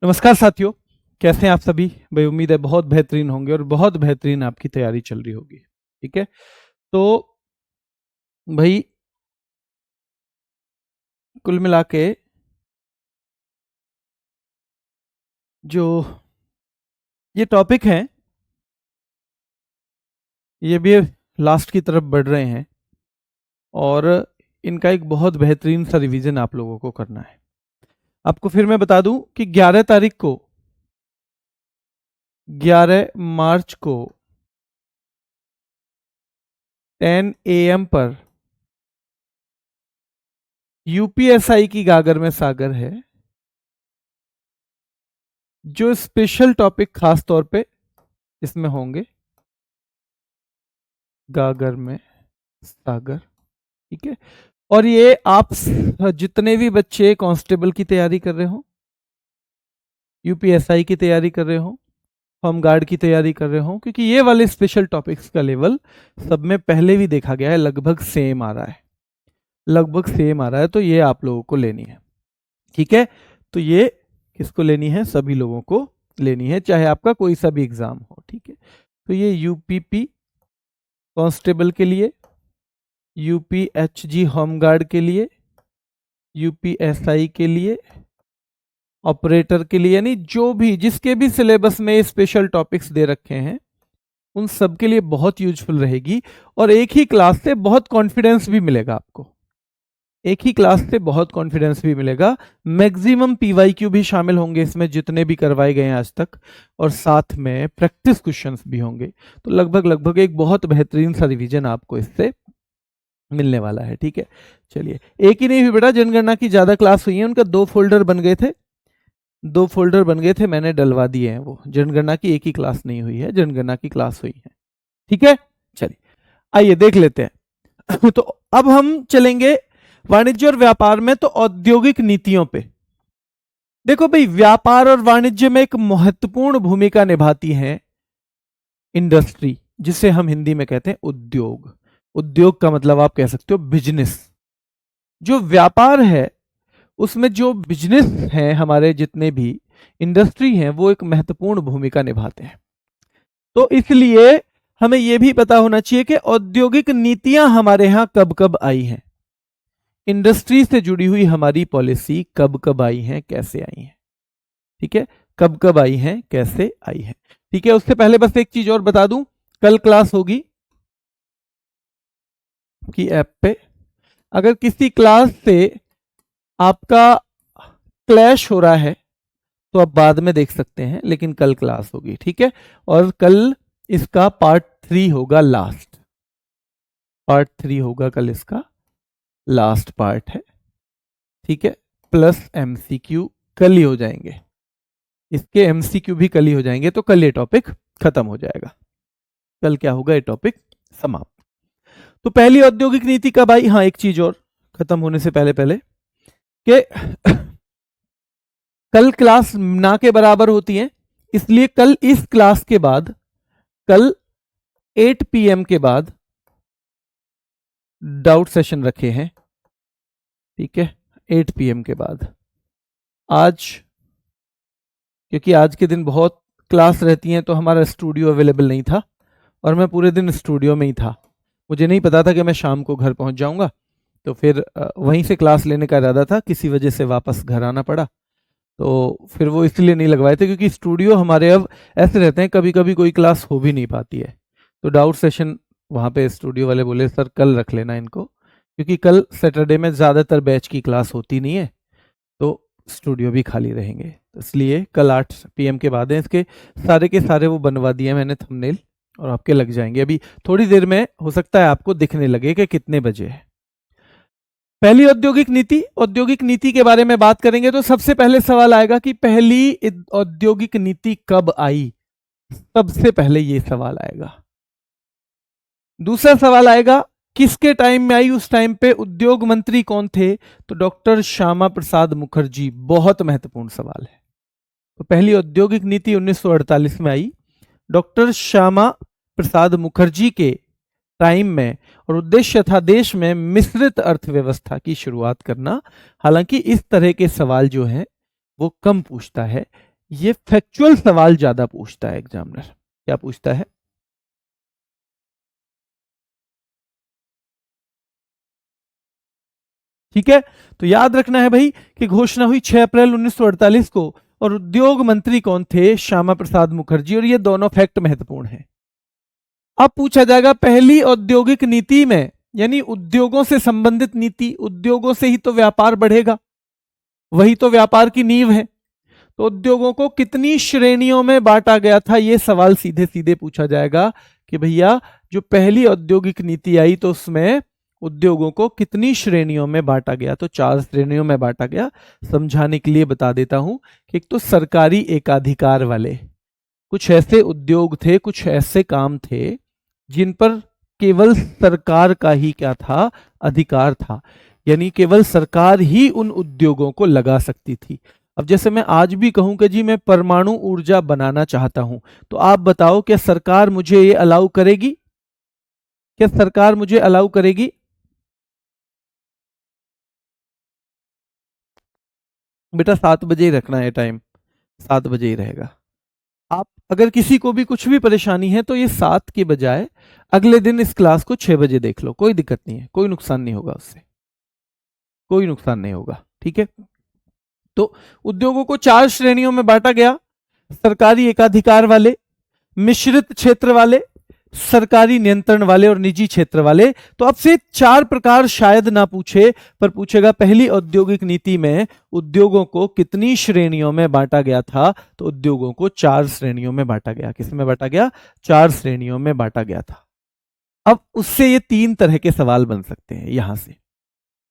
नमस्कार साथियों, कैसे हैं आप सभी। भाई उम्मीद है बहुत बेहतरीन होंगे और बहुत बेहतरीन आपकी तैयारी चल रही होगी। ठीक है, तो भाई कुल मिला के जो ये टॉपिक हैं ये भी लास्ट की तरफ बढ़ रहे हैं और इनका एक बहुत बेहतरीन सा रिवीजन आप लोगों को करना है। आपको फिर मैं बता दूं कि 11 तारीख को 11 मार्च को 10 AM पर यूपीएसआई की गागर में सागर है। जो स्पेशल टॉपिक खास तौर पे इसमें होंगे, गागर में सागर। ठीक है, और ये आप जितने भी बच्चे कांस्टेबल की तैयारी कर रहे हो, यूपीएसआई की तैयारी कर रहे हो, होम गार्ड की तैयारी कर रहे हो, क्योंकि ये वाले स्पेशल टॉपिक्स का लेवल सब में पहले भी देखा गया है, लगभग सेम आ रहा है, लगभग सेम आ रहा है। तो ये आप लोगों को लेनी है। ठीक है, तो ये किसको लेनी है? सभी लोगों को लेनी है, चाहे आपका कोई सा भी एग्जाम हो। ठीक है, तो ये यूपीपी कांस्टेबल के लिए, यूपीएचजी होमगार्ड के लिए, यूपीएसआई के लिए, ऑपरेटर के लिए, यानी जो भी जिसके भी सिलेबस में स्पेशल टॉपिक्स दे रखे हैं उन सब के लिए बहुत यूजफुल रहेगी। और एक ही क्लास से बहुत कॉन्फिडेंस भी मिलेगा आपको, एक ही क्लास से बहुत कॉन्फिडेंस भी मिलेगा। मैक्सिमम पीवाईक्यू भी शामिल होंगे इसमें, जितने भी करवाए गए हैं आज तक, और साथ में प्रैक्टिस क्वेश्चंस भी होंगे। तो लगभग एक बहुत बेहतरीन सा रिवीजन आपको इससे मिलने वाला है। ठीक है, चलिए, एक ही नहीं हुई बेटा, जनगणना की ज्यादा क्लास हुई है, उनका 2 फोल्डर बन गए थे, 2 फोल्डर बन गए थे, मैंने डलवा दिए हैं। वो जनगणना की एक ही क्लास नहीं हुई है, जनगणना की क्लास हुई है। ठीक है, चलिए आइए देख लेते हैं। तो अब हम चलेंगे वाणिज्य और व्यापार में, तो औद्योगिक नीतियों पे। देखो भाई, व्यापार और वाणिज्य में एक महत्वपूर्ण भूमिका निभाती है इंडस्ट्री, जिसे हम हिंदी में कहते हैं उद्योग। उद्योग का मतलब आप कह सकते हो बिजनेस। जो व्यापार है उसमें जो बिजनेस हैं, हमारे जितने भी इंडस्ट्री हैं, वो एक महत्वपूर्ण भूमिका निभाते हैं। तो इसलिए हमें यह भी पता होना चाहिए कि औद्योगिक नीतियां हमारे यहां कब कब आई हैं, इंडस्ट्री से जुड़ी हुई हमारी पॉलिसी कब कब आई हैं, कैसे आई हैं। ठीक है, कब कब आई हैं, कैसे आई हैं। ठीक है, उससे पहले बस एक चीज और बता दूं, कल क्लास होगी की ऐप पे। अगर किसी क्लास से आपका क्लैश हो रहा है तो आप बाद में देख सकते हैं, लेकिन कल क्लास होगी। ठीक है, और कल इसका पार्ट 3 होगा, लास्ट पार्ट 3 होगा कल, इसका लास्ट पार्ट है। ठीक है, प्लस एमसीक्यू कल ही हो जाएंगे, इसके एमसीक्यू भी कल ही हो जाएंगे। तो कल ये टॉपिक खत्म हो जाएगा, कल क्या होगा, ये टॉपिक समाप्त। तो पहली औद्योगिक नीति कब आई? हाँ, एक चीज और खत्म होने से पहले पहले कि कल क्लास ना के बराबर होती है, इसलिए कल इस क्लास के बाद, कल 8 PM के बाद डाउट सेशन रखे हैं। ठीक है, 8 PM के बाद। आज क्योंकि आज के दिन बहुत क्लास रहती हैं, तो हमारा स्टूडियो अवेलेबल नहीं था और मैं पूरे दिन स्टूडियो में ही था। मुझे नहीं पता था कि मैं शाम को घर पहुंच जाऊंगा, तो फिर वहीं से क्लास लेने का इरादा था, किसी वजह से वापस घर आना पड़ा। तो फिर वो इसलिए नहीं लगवाए थे, क्योंकि स्टूडियो हमारे अब ऐसे रहते हैं, कभी कभी कोई क्लास हो भी नहीं पाती है। तो डाउट सेशन वहाँ पे स्टूडियो वाले बोले सर कल रख लेना इनको, क्योंकि कल सैटरडे में ज़्यादातर बैच की क्लास होती नहीं है, तो स्टूडियो भी खाली रहेंगे। इसलिए कल 8 PM के बाद है। इसके सारे के सारे वो बनवा दिए मैंने थंबनेल, और आपके लग जाएंगे। अभी थोड़ी देर में हो सकता है आपको दिखने लगे कि कितने बजे है। पहली औद्योगिक नीति, औद्योगिक नीति के बारे में बात करेंगे तो सबसे पहले सवाल आएगा कि पहली औद्योगिक नीति कब आई। सबसे पहले ये सवाल आएगा। दूसरा सवाल आएगा किसके टाइम में आई, उस टाइम पे उद्योग मंत्री कौन थे? तो डॉक्टर श्यामा प्रसाद मुखर्जी। बहुत महत्वपूर्ण सवाल है। तो पहली औद्योगिक नीति 1948 में आई, डॉक्टर श्यामा प्रसाद मुखर्जी के टाइम में, और उद्देश्य था देश में मिश्रित अर्थव्यवस्था की शुरुआत करना। हालांकि इस तरह के सवाल जो हैं वो कम पूछता है, ये फैक्चुअल सवाल ज्यादा पूछता है एग्जामिनर। क्या पूछता है? ठीक है, तो याद रखना है भाई कि घोषणा हुई 6 अप्रैल 1948 को, और उद्योग मंत्री कौन थे? श्यामा प्रसाद मुखर्जी। और ये दोनों फैक्ट महत्वपूर्ण हैं। अब पूछा जाएगा पहली औद्योगिक नीति में, यानी उद्योगों से संबंधित नीति, उद्योगों से ही तो व्यापार बढ़ेगा, वही तो व्यापार की नींव है। तो उद्योगों को कितनी श्रेणियों में बांटा गया था? यह सवाल सीधे सीधे पूछा जाएगा कि भैया जो पहली औद्योगिक नीति आई तो उसमें उद्योगों को कितनी श्रेणियों में बांटा गया? तो 4 श्रेणियों में बांटा गया। समझाने के लिए बता देता हूं कि एक तो सरकारी एकाधिकार वाले, कुछ ऐसे उद्योग थे, कुछ ऐसे काम थे जिन पर केवल सरकार का ही क्या था? अधिकार था, यानी केवल सरकार ही उन उद्योगों को लगा सकती थी। अब जैसे मैं आज भी कहूं कि जी मैं परमाणु ऊर्जा बनाना चाहता हूं, तो आप बताओ क्या सरकार मुझे ये अलाउ करेगी? क्या सरकार मुझे अलाउ करेगी? बेटा 7 बजे ही रखना है टाइम, 7 बजे ही रहेगा। आप अगर किसी को भी कुछ भी परेशानी है तो ये 7 के बजाय अगले दिन इस क्लास को 6 बजे देख लो, कोई दिक्कत नहीं है, कोई नुकसान नहीं होगा उससे, कोई नुकसान नहीं होगा। ठीक है, तो उद्योगों को 4 श्रेणियों में बांटा गया: सरकारी एकाधिकार वाले, मिश्रित क्षेत्र वाले, सरकारी नियंत्रण वाले और निजी क्षेत्र वाले। तो अब से 4 प्रकार शायद ना पूछे, पर पूछेगा पहली औद्योगिक नीति में उद्योगों को कितनी श्रेणियों में बांटा गया था? तो उद्योगों को 4 श्रेणियों में बांटा गया। किसमें बांटा गया? 4 श्रेणियों में बांटा गया था। अब उससे ये 3 तरह के सवाल बन सकते हैं यहां से।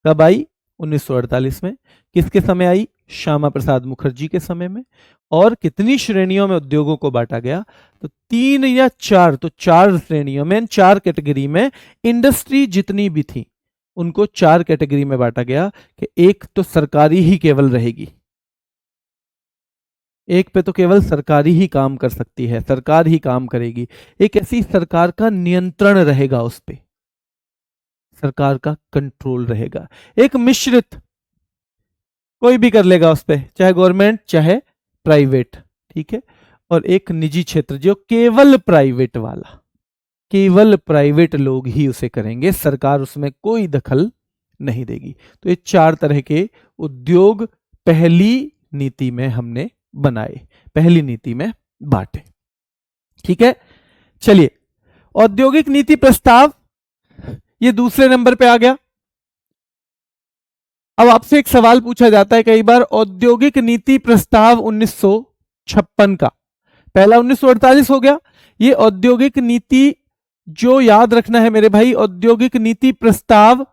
कब आई? 1948 में। किसके समय आई? श्यामा प्रसाद मुखर्जी के समय में। और कितनी श्रेणियों में उद्योगों को बांटा गया? तो 3 या 4, तो 4 श्रेणियों में, 4 कैटेगरी में। इंडस्ट्री जितनी भी थी उनको 4 कैटेगरी में बांटा गया कि एक तो सरकारी ही केवल रहेगी, एक पे तो केवल सरकारी ही काम कर सकती है, सरकार ही काम करेगी। एक ऐसी सरकार का नियंत्रण रहेगा, उस पे सरकार का कंट्रोल रहेगा। एक मिश्रित, कोई भी कर लेगा उस पे, चाहे गवर्नमेंट चाहे प्राइवेट। ठीक है, और एक निजी क्षेत्र जो केवल प्राइवेट वाला, केवल प्राइवेट लोग ही उसे करेंगे, सरकार उसमें कोई दखल नहीं देगी। तो ये 4 तरह के उद्योग पहली नीति में हमने बनाए, पहली नीति में बांटे। ठीक है, चलिए औद्योगिक नीति प्रस्ताव ये दूसरे नंबर पे आ गया। अब आपसे एक सवाल पूछा जाता है कई बार, औद्योगिक नीति प्रस्ताव 1956 का, पहला 1948 हो गया। ये औद्योगिक नीति जो याद रखना है मेरे भाई, औद्योगिक नीति प्रस्ताव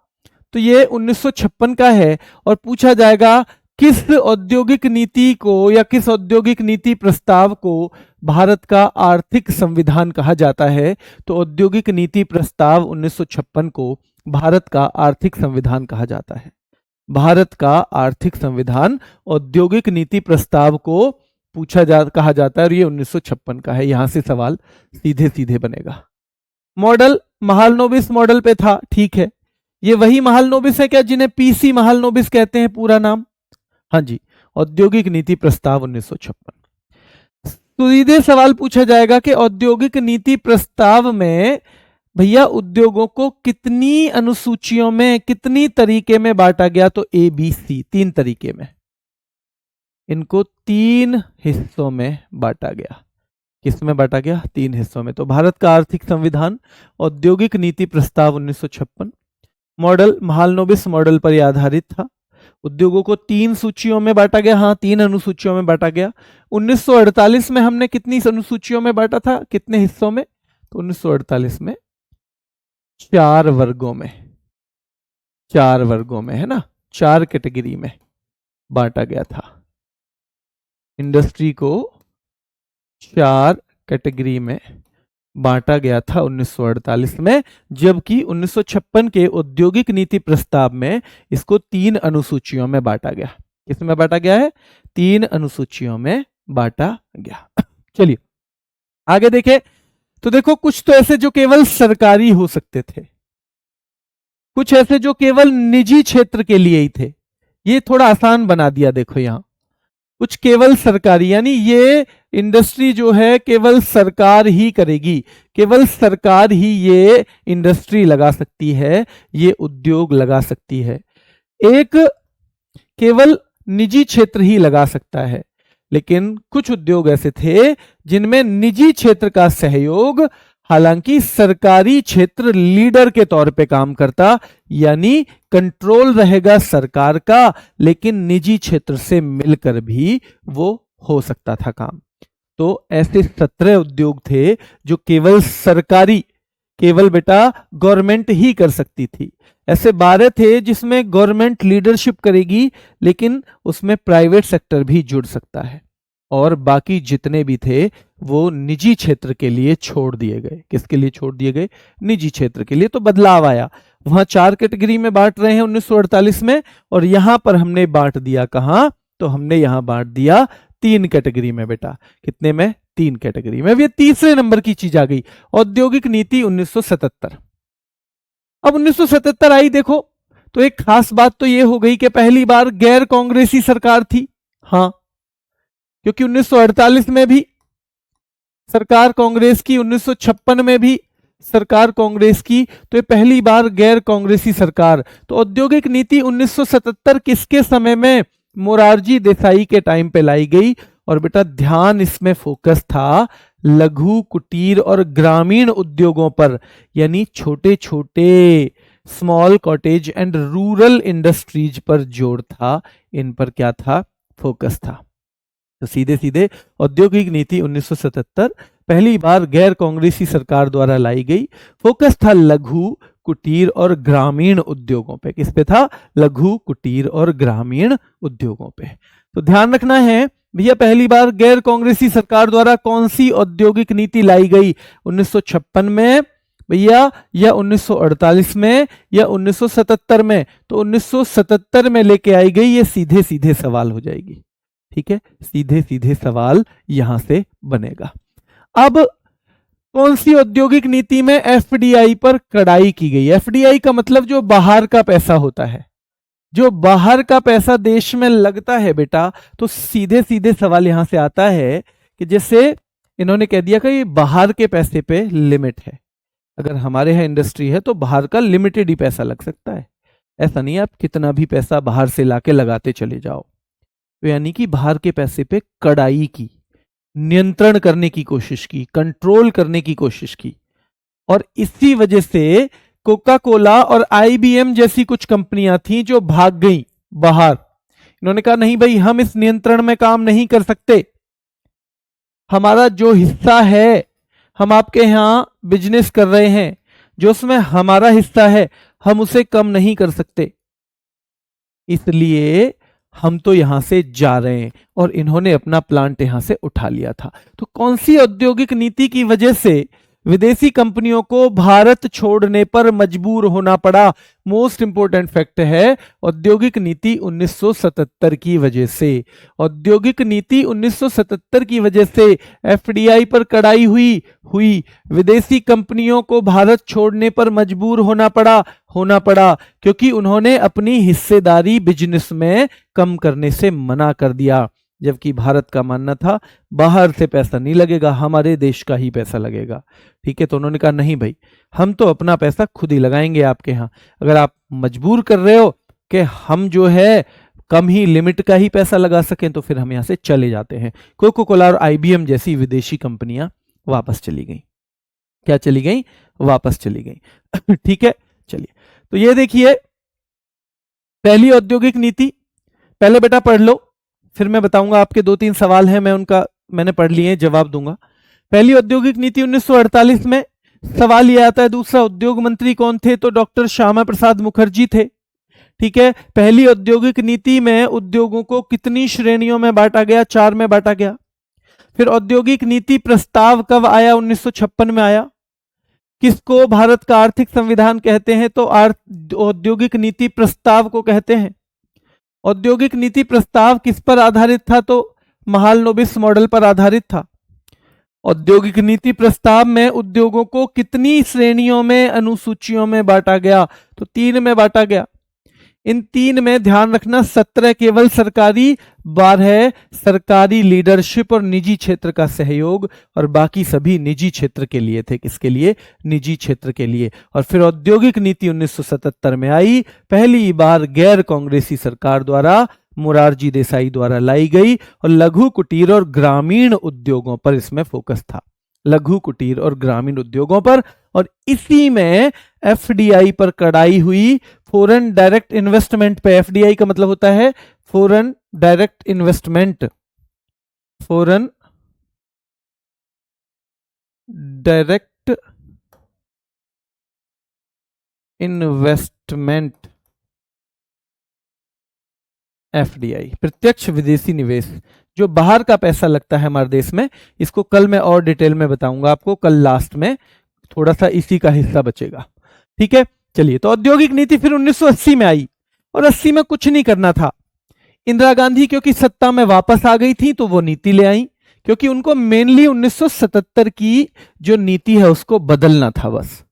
तो ये 1956 का है। और पूछा जाएगा किस औद्योगिक नीति को या किस औद्योगिक नीति प्रस्ताव को भारत का आर्थिक संविधान कहा जाता है? तो औद्योगिक नीति प्रस्ताव 1956 को भारत का आर्थिक संविधान कहा जाता है। भारत का आर्थिक संविधान औद्योगिक नीति प्रस्ताव को कहा जाता है, और ये 1956 का है। यहां से सवाल सीधे सीधे बनेगा। मॉडल महालनोबिस मॉडल पे था, ठीक है। ये वही महालनोबिस है क्या जिन्हें पीसी महालनोबिस कहते हैं पूरा नाम? हाँ जी, औद्योगिक नीति प्रस्ताव 1956। तो सीधे सवाल पूछा जाएगा कि औद्योगिक नीति प्रस्ताव में भैया उद्योगों को कितनी अनुसूचियों में, कितनी तरीके में बांटा गया? तो ए बी सी, 3 तरीके में। इनको 3 हिस्सों में बांटा गया। किसमें बांटा गया? 3 हिस्सों में। तो भारत का आर्थिक संविधान, औद्योगिक नीति प्रस्ताव 1956, मॉडल महालनोबिस मॉडल पर यह आधारित था। उद्योगों को 3 सूचियों में बांटा गया, हाँ 3 अनुसूचियों में बांटा गया। 1948 में हमने कितनी अनुसूचियों में बांटा था, कितने हिस्सों में? तो 1948 में 4 वर्गों में, 4 वर्गों में, है ना, 4 कैटेगरी में बांटा गया था। इंडस्ट्री को 4 कैटेगरी में बांटा गया था 1948 में, जबकि 1956 के औद्योगिक नीति प्रस्ताव में इसको 3 अनुसूचियों में बांटा गया। किसमें बांटा गया है? 3 अनुसूचियों में बांटा गया। चलिए आगे देखें। तो देखो कुछ तो ऐसे जो केवल सरकारी हो सकते थे, कुछ ऐसे जो केवल निजी क्षेत्र के लिए ही थे। ये थोड़ा आसान बना दिया देखो यहां। कुछ केवल सरकारी, यानी ये इंडस्ट्री जो है केवल सरकार ही करेगी, केवल सरकार ही ये इंडस्ट्री लगा सकती है, ये उद्योग लगा सकती है। एक केवल निजी क्षेत्र ही लगा सकता है, लेकिन कुछ उद्योग ऐसे थे जिनमें निजी क्षेत्र का सहयोग, हालांकि सरकारी क्षेत्र लीडर के तौर पे काम करता, यानी कंट्रोल रहेगा सरकार का, लेकिन निजी क्षेत्र से मिलकर भी वो हो सकता था काम। तो ऐसे 17 उद्योग थे जो केवल सरकारी, केवल बेटा गवर्नमेंट ही कर सकती थी। ऐसे 12 थे जिसमें गवर्नमेंट लीडरशिप करेगी, लेकिन उसमें प्राइवेट सेक्टर भी जुड़ सकता है। और बाकी जितने भी थे वो निजी क्षेत्र के लिए छोड़ दिए गए। किसके लिए छोड़ दिए गए? निजी क्षेत्र के लिए। तो बदलाव आया। वहां 4 कैटेगरी में बांट रहे हैं 1948 में, और यहां पर हमने बांट दिया कहां? तो हमने यहां बांट दिया 3 कैटेगरी में बेटा। कितने में? 3 कैटेगरी में। अब ये तीसरे नंबर की चीज आ गई, औद्योगिक नीति 1977। अब 1977 आई, देखो तो एक खास बात तो ये हो गई कि पहली बार गैर कांग्रेसी सरकार थी। हाँ, क्योंकि 1948 में भी सरकार कांग्रेस की, 1956 में भी सरकार कांग्रेस की, तो ये पहली बार गैर कांग्रेसी सरकार। तो औद्योगिक नीति 1977 किसके समय में? मोरारजी देसाई के टाइम पे लाई गई। और बेटा ध्यान इसमें फोकस था लघु, कुटीर और ग्रामीण उद्योगों पर, यानी छोटे छोटे small cottage and rural industries पर जोर था। इन पर क्या था? फोकस था। तो सीधे सीधे औद्योगिक नीति 1977 पहली बार गैर कांग्रेसी सरकार द्वारा लाई गई। फोकस था लघु, कुटीर और ग्रामीण उद्योगों पे। किस पे था? लघु, कुटीर और ग्रामीण उद्योगों पे। तो ध्यान रखना है भैया, पहली बार गैर कांग्रेसी सरकार द्वारा कौन सी औद्योगिक नीति लाई गई? 1956 में भैया, या 1948 में, या 1977 में? तो 1977 में लेके आई गई। ये सीधे सीधे सवाल हो जाएगी। ठीक है, सीधे सीधे सवाल यहां से बनेगा। अब कौन सी औद्योगिक नीति में एफडीआई पर कड़ाई की गई? एफडीआई का मतलब जो बाहर का पैसा होता है, जो बाहर का पैसा देश में लगता है बेटा। तो सीधे सीधे सवाल यहां से आता है कि जैसे इन्होंने कह दिया कि ये बाहर के पैसे पे लिमिट है। अगर हमारे यहाँ इंडस्ट्री है तो बाहर का लिमिटेड ही पैसा लग सकता है, ऐसा नहीं आप कितना भी पैसा बाहर से लाके लगाते चले जाओ। तो यानी कि बाहर के पैसे पे कड़ाई की, नियंत्रण करने की कोशिश की, कंट्रोल करने की कोशिश की। और इसी वजह से कोका कोला और आईबीएम जैसी कुछ कंपनियां थीं जो भाग गईं बाहर। इन्होंने कहा नहीं भाई, हम इस नियंत्रण में काम नहीं कर सकते, हमारा जो हिस्सा है, हम आपके यहां बिजनेस कर रहे हैं, जो उसमें हमारा हिस्सा है हम उसे कम नहीं कर सकते, इसलिए हम तो यहां से जा रहे हैं। और इन्होंने अपना प्लांट यहां से उठा लिया था। तो कौन सी औद्योगिक नीति की वजह से विदेशी कंपनियों को भारत छोड़ने पर मजबूर होना पड़ा? मोस्ट इंपोर्टेंट फैक्ट है, औद्योगिक नीति 1977 की वजह से। औद्योगिक नीति 1977 की वजह से एफडीआई पर कड़ाई हुई, विदेशी कंपनियों को भारत छोड़ने पर मजबूर होना पड़ा क्योंकि उन्होंने अपनी हिस्सेदारी बिजनेस में कम करने से मना कर दिया। जबकि भारत का मानना था बाहर से पैसा नहीं लगेगा, हमारे देश का ही पैसा लगेगा। ठीक है, तो उन्होंने कहा नहीं भाई, हम तो अपना पैसा खुद ही लगाएंगे आपके यहाँ। अगर आप मजबूर कर रहे हो कि हम जो है कम ही लिमिट का ही पैसा लगा सकें, तो फिर हम यहाँ से चले जाते हैं। कोका कोला और आईबीएम जैसी विदेशी कंपनियां वापस चली गई। क्या चली गई? वापस चली गई। ठीक है, चलिए तो ये देखिए पहली औद्योगिक नीति। पहले बेटा पढ़ लो, फिर मैं बताऊंगा। आपके 2-3 सवाल हैं, मैंने पढ़ लिए, जवाब दूंगा। पहली औद्योगिक नीति 1948 में। सवाल यह आता है दूसरा उद्योग मंत्री कौन थे? तो डॉक्टर श्यामा प्रसाद मुखर्जी थे। ठीक है, पहली औद्योगिक नीति में उद्योगों को कितनी श्रेणियों में बांटा गया? 4 में बांटा गया। फिर औद्योगिक नीति प्रस्ताव कब आया? 1956 में आया। किसको भारत का आर्थिक संविधान कहते हैं? तो औद्योगिक नीति प्रस्ताव को कहते हैं। औद्योगिक नीति प्रस्ताव किस पर आधारित था? तो महालनोबिस मॉडल पर आधारित था। औद्योगिक नीति प्रस्ताव में उद्योगों को कितनी श्रेणियों में, अनुसूचियों में बांटा गया? तो 3 में बांटा गया। इन 3 में ध्यान रखना 17 केवल सरकारी, 12 सरकारी लीडरशिप और निजी क्षेत्र का सहयोग, और बाकी सभी निजी क्षेत्र के लिए थे। किसके लिए? निजी क्षेत्र के लिए। और फिर औद्योगिक नीति 1977 में आई, पहली बार गैर कांग्रेसी सरकार द्वारा, मोरारजी देसाई द्वारा लाई गई, और लघु कुटीर और ग्रामीण उद्योगों पर इसमें फोकस था, लघु कुटीर और ग्रामीण उद्योगों पर। और इसी में एफडीआई पर कड़ाई हुई, फॉरेन डायरेक्ट इन्वेस्टमेंट पे। एफडीआई का मतलब होता है foreign direct investment, foreign direct investment, FDI, प्रत्यक्ष विदेशी निवेश, जो बाहर का पैसा लगता है हमारे देश में। इसको कल मैं और डिटेल में बताऊंगा आपको, कल लास्ट में थोड़ा सा इसी का हिस्सा बचेगा। ठीक है, चलिए। तो औद्योगिक नीति फिर 1980 में आई, और 80 में कुछ नहीं करना था। इंदिरा गांधी क्योंकि सत्ता में वापस आ गई थी तो वो नीति ले आई, क्योंकि उनको मेनली 1977 की जो नीति है उसको बदलना था बस।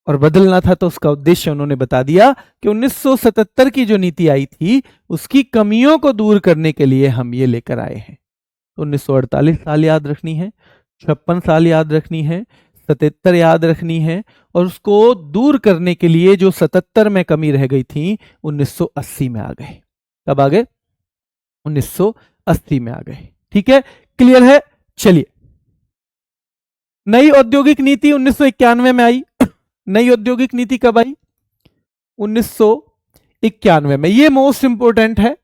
और बदलना था तो उसका उद्देश्य उन्होंने बता दिया कि 1977 की जो नीति आई थी उसकी कमियों को दूर करने के लिए हम ये लेकर आए हैं। 1948 साल याद रखनी है, 56 साल याद रखनी है, 77 याद रखनी है, और उसको दूर करने के लिए जो 77 में कमी रह गई थी 1980 में आ गए। कब आ गए? 1980 में आ गए। ठीक है, क्लियर है? चलिए, नई औद्योगिक नीति 1991 में आई। नई औद्योगिक नीति कब आई? 1991 में। ये मोस्ट इंपोर्टेंट है।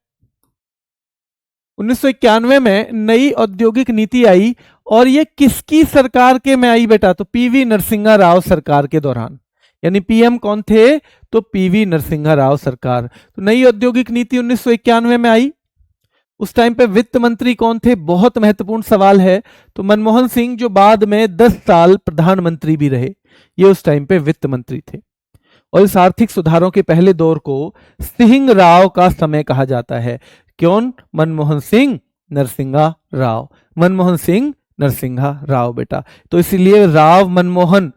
1991 में नई औद्योगिक नीति आई, और ये किसकी सरकार के में आई बेटा? तो पीवी नरसिम्हा राव सरकार के दौरान। यानी पीएम कौन थे? तो पीवी नरसिम्हा राव सरकार। तो नई औद्योगिक नीति 1991 में आई। उस टाइम पे वित्त मंत्री कौन थे? बहुत महत्वपूर्ण सवाल है। तो मनमोहन सिंह, जो बाद में 10 साल प्रधानमंत्री भी रहे, ये उस टाइम पे वित्त मंत्री थे। और इस आर्थिक सुधारों के पहले दौर को सिंह राव का समय कहा जाता है। कौन? मनमोहन सिंह, नरसिम्हा राव। मनमोहन सिंह, नरसिम्हा राव बेटा। तो इसलिए राव मनमोहन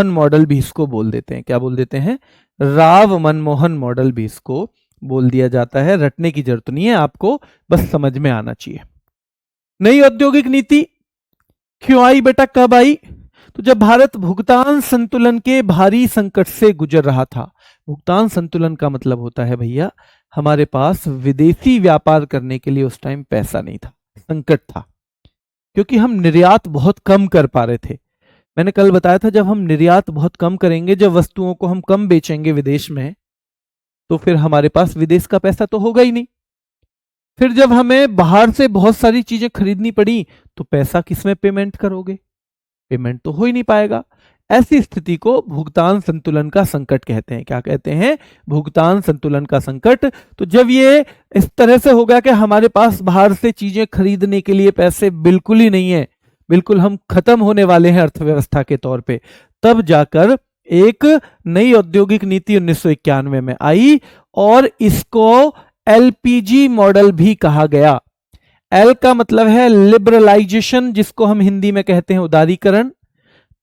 मॉडल भी इसको बोल देते हैं। क्या बोल देते हैं? राव मनमोहन मॉडल भी इसको बोल दिया जाता है। रटने की जरूरत नहीं है आपको, बस समझ में आना चाहिए। नई औद्योगिक नीति क्यों आई बेटा? कब आई? तो जब भारत भुगतान संतुलन के भारी संकट से गुजर रहा था। भुगतान संतुलन का मतलब होता है भैया, हमारे पास विदेशी व्यापार करने के लिए उस टाइम पैसा नहीं था, संकट था, क्योंकि हम निर्यात बहुत कम कर पा रहे थे। मैंने कल बताया था, जब हम निर्यात बहुत कम करेंगे, जब वस्तुओं को हम कम बेचेंगे विदेश में, तो फिर हमारे पास विदेश का पैसा तो होगा ही नहीं। फिर जब हमें बाहर से बहुत सारी चीजें खरीदनी पड़ी, तो पैसा किसमें पेमेंट करोगे? पेमेंट तो हो ही नहीं पाएगा। ऐसी स्थिति को भुगतान संतुलन का संकट कहते हैं। क्या कहते हैं? भुगतान संतुलन का संकट। तो जब ये इस तरह से हो गया कि हमारे पास बाहर से चीजें खरीदने के लिए पैसे बिल्कुल ही नहीं है, बिल्कुल हम खत्म होने वाले हैं अर्थव्यवस्था के तौर पे, तब जाकर एक नई औद्योगिक नीति 1991 में आई, और इसको एलपीजी मॉडल भी कहा गया। एल का मतलब है लिबरलाइजेशन, जिसको हम हिंदी में कहते हैं उदारीकरण।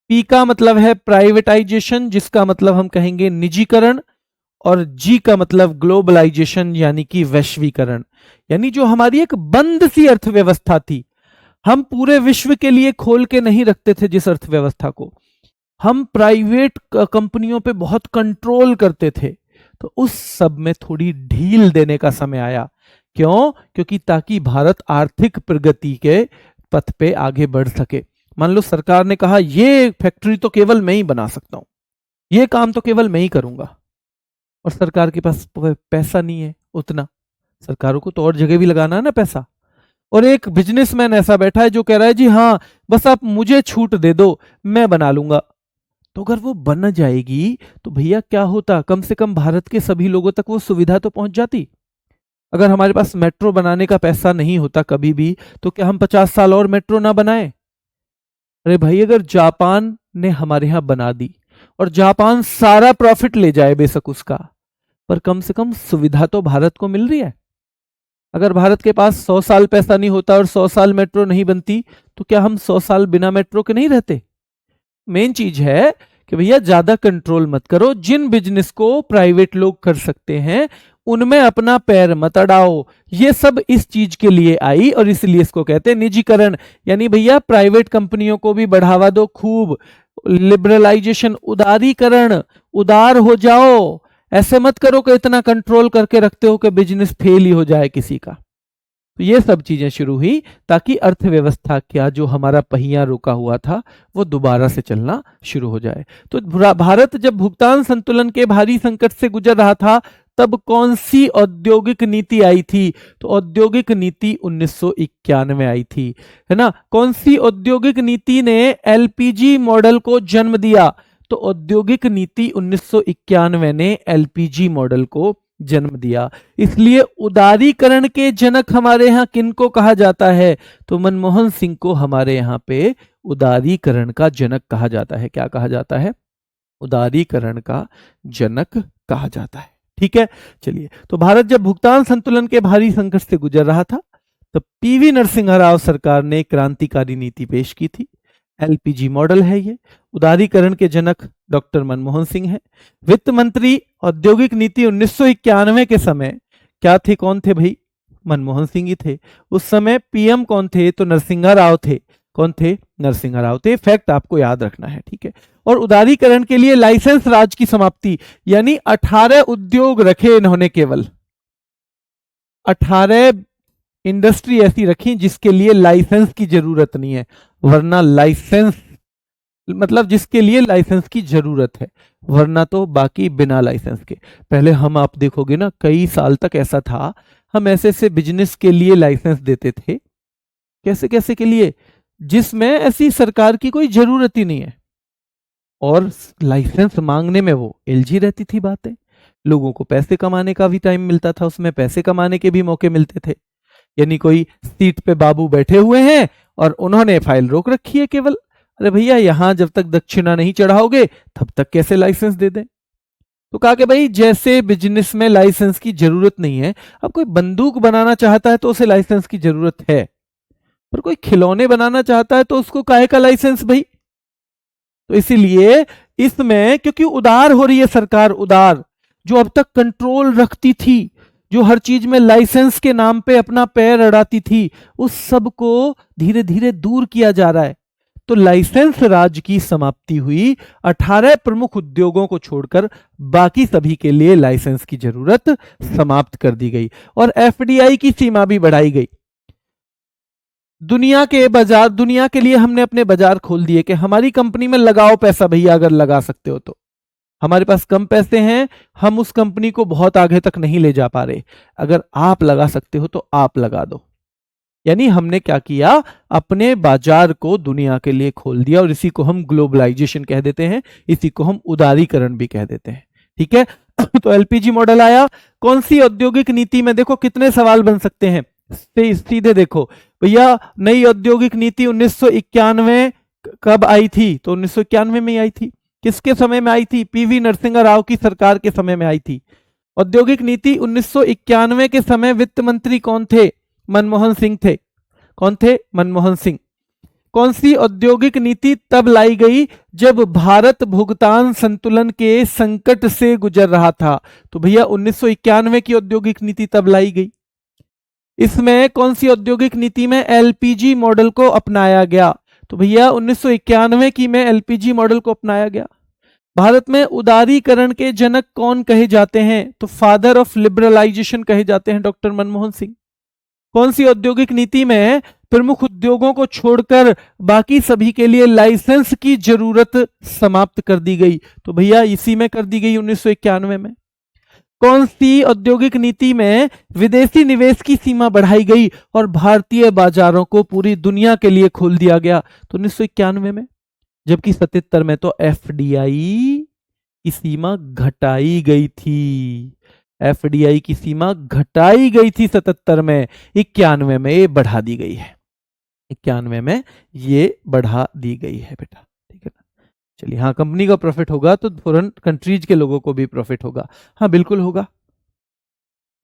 पी का मतलब है प्राइवेटाइजेशन, जिसका मतलब हम कहेंगे निजीकरण। और जी का मतलब ग्लोबलाइजेशन, यानी कि वैश्वीकरण। यानी जो हमारी एक बंद सी अर्थव्यवस्था थी, हम पूरे विश्व के लिए खोल के नहीं रखते थे जिस अर्थव्यवस्था को, हम प्राइवेट कंपनियों पे बहुत कंट्रोल करते थे, तो उस सब में थोड़ी ढील देने का समय आया। क्यों? क्योंकि ताकि भारत आर्थिक प्रगति के पथ पे आगे बढ़ सके। मान लो सरकार ने कहा ये फैक्ट्री तो केवल मैं ही बना सकता हूं, ये काम तो केवल मैं ही करूंगा, और सरकार के पास पैसा नहीं है उतना, सरकारों को तो और जगह भी लगाना है ना पैसा। और एक बिजनेसमैन ऐसा बैठा है जो कह रहा है जी हाँ, बस आप मुझे छूट दे दो, मैं बना लूंगा। तो अगर वो बन जाएगी तो भैया क्या होता? कम से कम भारत के सभी लोगों तक वो सुविधा तो पहुंच जाती। अगर हमारे पास मेट्रो बनाने का पैसा नहीं होता कभी भी, तो क्या हम 50 साल और मेट्रो ना बनाए? अरे भाई, अगर जापान ने हमारे यहां बना दी, और जापान सारा प्रॉफिट ले जाए बेशक उसका, पर कम से कम सुविधा तो भारत को मिल रही है। अगर भारत के पास 100 साल पैसा नहीं होता और 100 साल मेट्रो नहीं बनती, तो क्या हम 100 साल बिना मेट्रो के नहीं रहते? मेन चीज है कि भैया ज्यादा कंट्रोल मत करो, जिन बिजनेस को प्राइवेट लोग कर सकते हैं उनमें अपना पैर मत अड़ाओ। ये सब इस चीज के लिए आई और इसलिए इसको कहते हैं निजीकरण। यानी भैया प्राइवेट कंपनियों को भी बढ़ावा दो खूब, लिबरलाइजेशन, उदारीकरण, उदार हो जाओ। ऐसे मत करो कि इतना कंट्रोल करके रखते हो कि बिजनेस फेल ही हो जाए किसी का। तो ये सब चीजें शुरू हुई ताकि अर्थव्यवस्था का जो हमारा पहिया रुका हुआ था वो दोबारा से चलना शुरू हो जाए। तो भारत जब भुगतान संतुलन के भारी संकट से गुजर रहा था तब कौन सी औद्योगिक नीति आई थी? तो औद्योगिक नीति 1991 आई थी, है ना। कौन सी औद्योगिक नीति ने एलपीजी मॉडल को जन्म दिया? तो औद्योगिक नीति 1991 ने एलपीजी मॉडल को जन्म दिया। इसलिए उदारीकरण के जनक हमारे यहाँ किनको कहा जाता है? तो मनमोहन सिंह को हमारे यहाँ पे उदारीकरण का जनक कहा जाता है। क्या कहा जाता है? उदारीकरण का जनक कहा जाता है। ठीक है, चलिए। तो भारत जब भुगतान संतुलन के भारी संकट से गुजर रहा था तो पीवी नरसिम्हा राव सरकार ने क्रांतिकारी नीति पेश की थी। एलपीजी मॉडल है ये। उदारीकरण के जनक डॉक्टर मनमोहन सिंह है। वित्त मंत्री औद्योगिक नीति 1991 के समय क्या थे? कौन थे भाई? मनमोहन सिंह ही थे। उस समय पीएम कौन थे? तो नरसिम्हा राव थे। कौन थे? नरसिम्हा राव थे। फैक्ट आपको याद रखना है, ठीक है। और उदारीकरण के लिए लाइसेंस राज की समाप्ति, यानी 18 उद्योग रखे इन्होंने, केवल 18 इंडस्ट्री ऐसी रखी जिसके लिए लाइसेंस की जरूरत नहीं है, वरना लाइसेंस मतलब जिसके लिए लाइसेंस की जरूरत है, वरना तो बाकी बिना लाइसेंस के। पहले हम, आप देखोगे ना, कई साल तक ऐसा था, हम ऐसे ऐसे बिजनेस के लिए लाइसेंस देते थे, कैसे कैसे के लिए, जिसमें ऐसी सरकार की कोई जरूरत ही नहीं है, और लाइसेंस मांगने में वो एलजी रहती थी बातें। लोगों को पैसे कमाने का भी टाइम मिलता था, उसमें पैसे कमाने के भी मौके मिलते थे। यानी कोई सीट पे बाबू बैठे हुए हैं और उन्होंने फाइल रोक रखी है केवल, अरे भैया यहां जब तक दक्षिणा नहीं चढ़ाओगे तब तक कैसे लाइसेंस दे दें। तो कहा कि भाई जैसे बिजनेस में लाइसेंस की जरूरत नहीं है, अब कोई बंदूक बनाना चाहता है तो उसे लाइसेंस की जरूरत है, पर कोई खिलौने बनाना चाहता है तो उसको काहे का लाइसेंस भाई? तो इसीलिए इसमें, क्योंकि उदार हो रही है सरकार, उदार, जो अब तक कंट्रोल रखती थी, जो हर चीज में लाइसेंस के नाम पे अपना पैर अड़ाती थी, उस सब को धीरे धीरे दूर किया जा रहा है। तो लाइसेंस राज की समाप्ति हुई। 18 प्रमुख उद्योगों को छोड़कर बाकी सभी के लिए लाइसेंस की जरूरत समाप्त कर दी गई और एफडीआई की सीमा भी बढ़ाई गई। दुनिया के बाजार, दुनिया के लिए हमने अपने बाजार खोल दिए कि हमारी कंपनी में लगाओ पैसा भैया, अगर लगा सकते हो तो। हमारे पास कम पैसे हैं, हम उस कंपनी को बहुत आगे तक नहीं ले जा पा रहे, अगर आप लगा सकते हो तो आप लगा दो। यानी हमने क्या किया, अपने बाजार को दुनिया के लिए खोल दिया, और इसी को हम ग्लोबलाइजेशन कह देते हैं, इसी को हम उदारीकरण भी कह देते हैं। ठीक है। तो एलपीजी मॉडल आया। कौन सी औद्योगिक नीति में, देखो कितने सवाल बन सकते हैं सीधे। देखो भैया, नई औद्योगिक नीति 1991 कब आई थी? तो 1991 में आई थी। किसके समय में आई थी? पीवी नरसिम्हा राव की सरकार के समय में आई थी। औद्योगिक नीति 1991 के समय वित्त मंत्री कौन थे? मनमोहन सिंह थे। कौन थे? मनमोहन सिंह। कौन सी औद्योगिक नीति तब लाई गई जब भारत भुगतान संतुलन के संकट से गुजर रहा था? तो भैया 1991 की औद्योगिक नीति तब लाई गई। इसमें कौन सी औद्योगिक नीति में एलपीजी मॉडल को अपनाया गया? तो भैया 1991 की में एलपीजी मॉडल को अपनाया गया। भारत में उदारीकरण के जनक कौन कहे जाते हैं? तो फादर ऑफ लिबरलाइजेशन कहे जाते हैं डॉक्टर मनमोहन सिंह। कौन सी औद्योगिक नीति में प्रमुख उद्योगों को छोड़कर बाकी सभी के लिए लाइसेंस की जरूरत समाप्त कर दी गई? तो भैया इसी में कर दी गई 1991 में। कौन सी औद्योगिक नीति में विदेशी निवेश की सीमा बढ़ाई गई और भारतीय बाजारों को पूरी दुनिया के लिए खोल दिया गया? तो 1991 में। जबकि 77 में तो एफडीआई की सीमा घटाई गई थी। एफडीआई की सीमा घटाई गई थी 77 में, 91 में ये बढ़ा दी गई है। 91 में ये बढ़ा दी गई है बेटा, ठीक है ना। चलिए, हाँ, कंपनी का प्रॉफिट होगा तो फॉरेन कंट्रीज के लोगों को भी प्रॉफिट होगा। हाँ बिल्कुल होगा,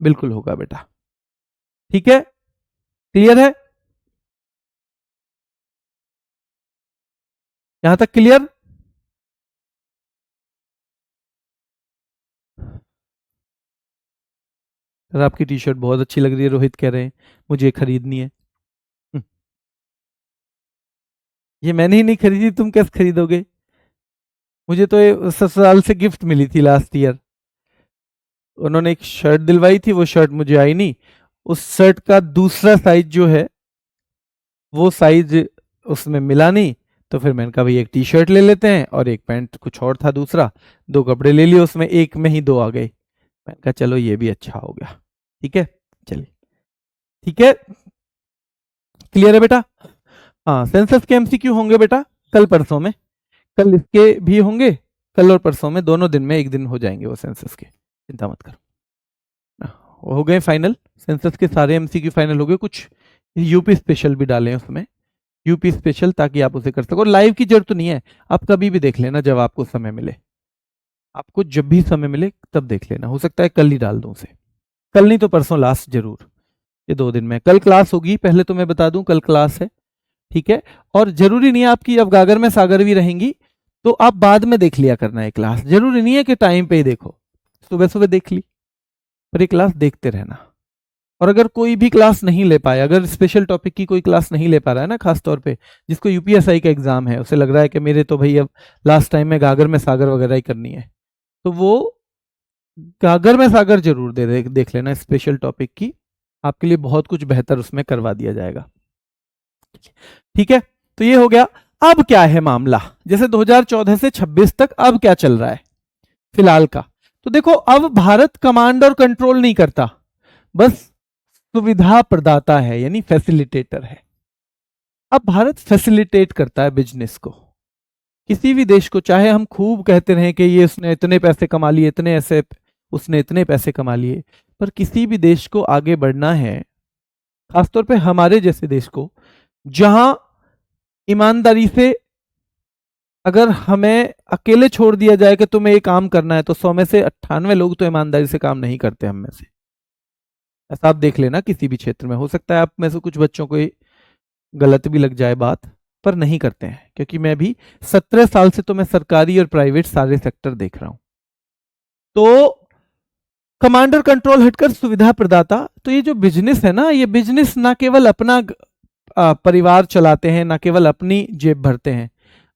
बिल्कुल होगा बेटा। ठीक है, क्लियर है? यहां तक क्लियर? सर आपकी टी शर्ट बहुत अच्छी लग रही है, रोहित कह रहे हैं, मुझे खरीदनी है। ये मैंने ही नहीं खरीदी, तुम कैसे खरीदोगे? मुझे तो ये ससुराल से गिफ्ट मिली थी लास्ट ईयर। उन्होंने एक शर्ट दिलवाई थी, वो शर्ट मुझे आई नहीं। उस शर्ट का दूसरा साइज जो है वो साइज उसमें मिला नहीं, तो फिर मैंने कहा भाई एक टी शर्ट ले लेते हैं, और एक पैंट कुछ और था दूसरा, दो कपड़े ले लिए, उसमें एक में ही दो आ गए। मैंने कहा चलो ये भी अच्छा हो गया। ठीक है, चलिए ठीक है, क्लियर है बेटा? हाँ, सेंसस के एमसीक्यू होंगे बेटा कल परसों में, कल इसके भी होंगे, कल और परसों में, दोनों दिन में, एक दिन हो जाएंगे वो सेंसस के, चिंता मत करो। हो गए फाइनल, सेंसस के सारे एमसीक्यू फाइनल हो गए। कुछ यूपी स्पेशल भी डालें उसमें, यूपी स्पेशल, ताकि आप उसे कर सको। लाइव की जरूरत तो नहीं है, आप कभी भी देख लेना, जब आपको समय मिले, आपको जब भी समय मिले तब देख लेना। हो सकता है कल ही डाल दूं उसे, कल नहीं तो परसों लास्ट जरूर, ये 2 दिन में। कल क्लास होगी, पहले तो मैं बता दूं कल क्लास है, ठीक है? और जरूरी नहीं है आपकी, अब गागर में सागर भी रहेंगी तो आप बाद में देख लिया करना है क्लास, जरूरी नहीं है कि टाइम पे ही देखो, सुबह सुबह देख ली, पर ये क्लास देखते रहना। और अगर कोई भी क्लास नहीं ले पाए, अगर स्पेशल टॉपिक की कोई क्लास नहीं ले पा रहा है ना, खास तौर पे जिसको यूपीएसआई का एग्जाम है, उसे लग रहा है कि मेरे तो भाई अब लास्ट टाइम में गागर में सागर वगैरह ही करनी है, तो वो गागर में सागर जरूर देख लेना स्पेशल टॉपिक की, आपके लिए बहुत कुछ बेहतर उसमें करवा दिया जाएगा। ठीक है, तो ये हो गया। अब क्या है मामला, जैसे 2014 से 26 तक अब क्या चल रहा है फिलहाल का? तो देखो, अब भारत कमांड और कंट्रोल नहीं करता, बस सुविधा प्रदाता है, यानी फैसिलिटेटर है। अब भारत फैसिलिटेट करता है बिजनेस को, किसी भी देश को, चाहे हम खूब कहते रहें कि ये उसने इतने पैसे कमा लिए, इतने ऐसे, उसने इतने पैसे कमा लिए, पर किसी भी देश को आगे बढ़ना है, खासतौर पे हमारे जैसे देश को, जहां ईमानदारी से अगर हमें अकेले छोड़ दिया जाए कि तुम्हें ये काम करना है, तो 100 में से 98 लोग तो ईमानदारी से काम नहीं करते हम में से। ऐसा आप देख लेना किसी भी क्षेत्र में, हो सकता है आप में से कुछ बच्चों को गलत भी लग जाए बात, पर नहीं करते हैं, क्योंकि मैं भी 17 साल से तो मैं सरकारी और प्राइवेट सारे सेक्टर देख रहा हूं। तो कमांडर कंट्रोल हटकर सुविधा प्रदाता, तो ये जो बिजनेस है ना, ये बिजनेस ना केवल अपना परिवार चलाते हैं, ना केवल अपनी जेब भरते हैं,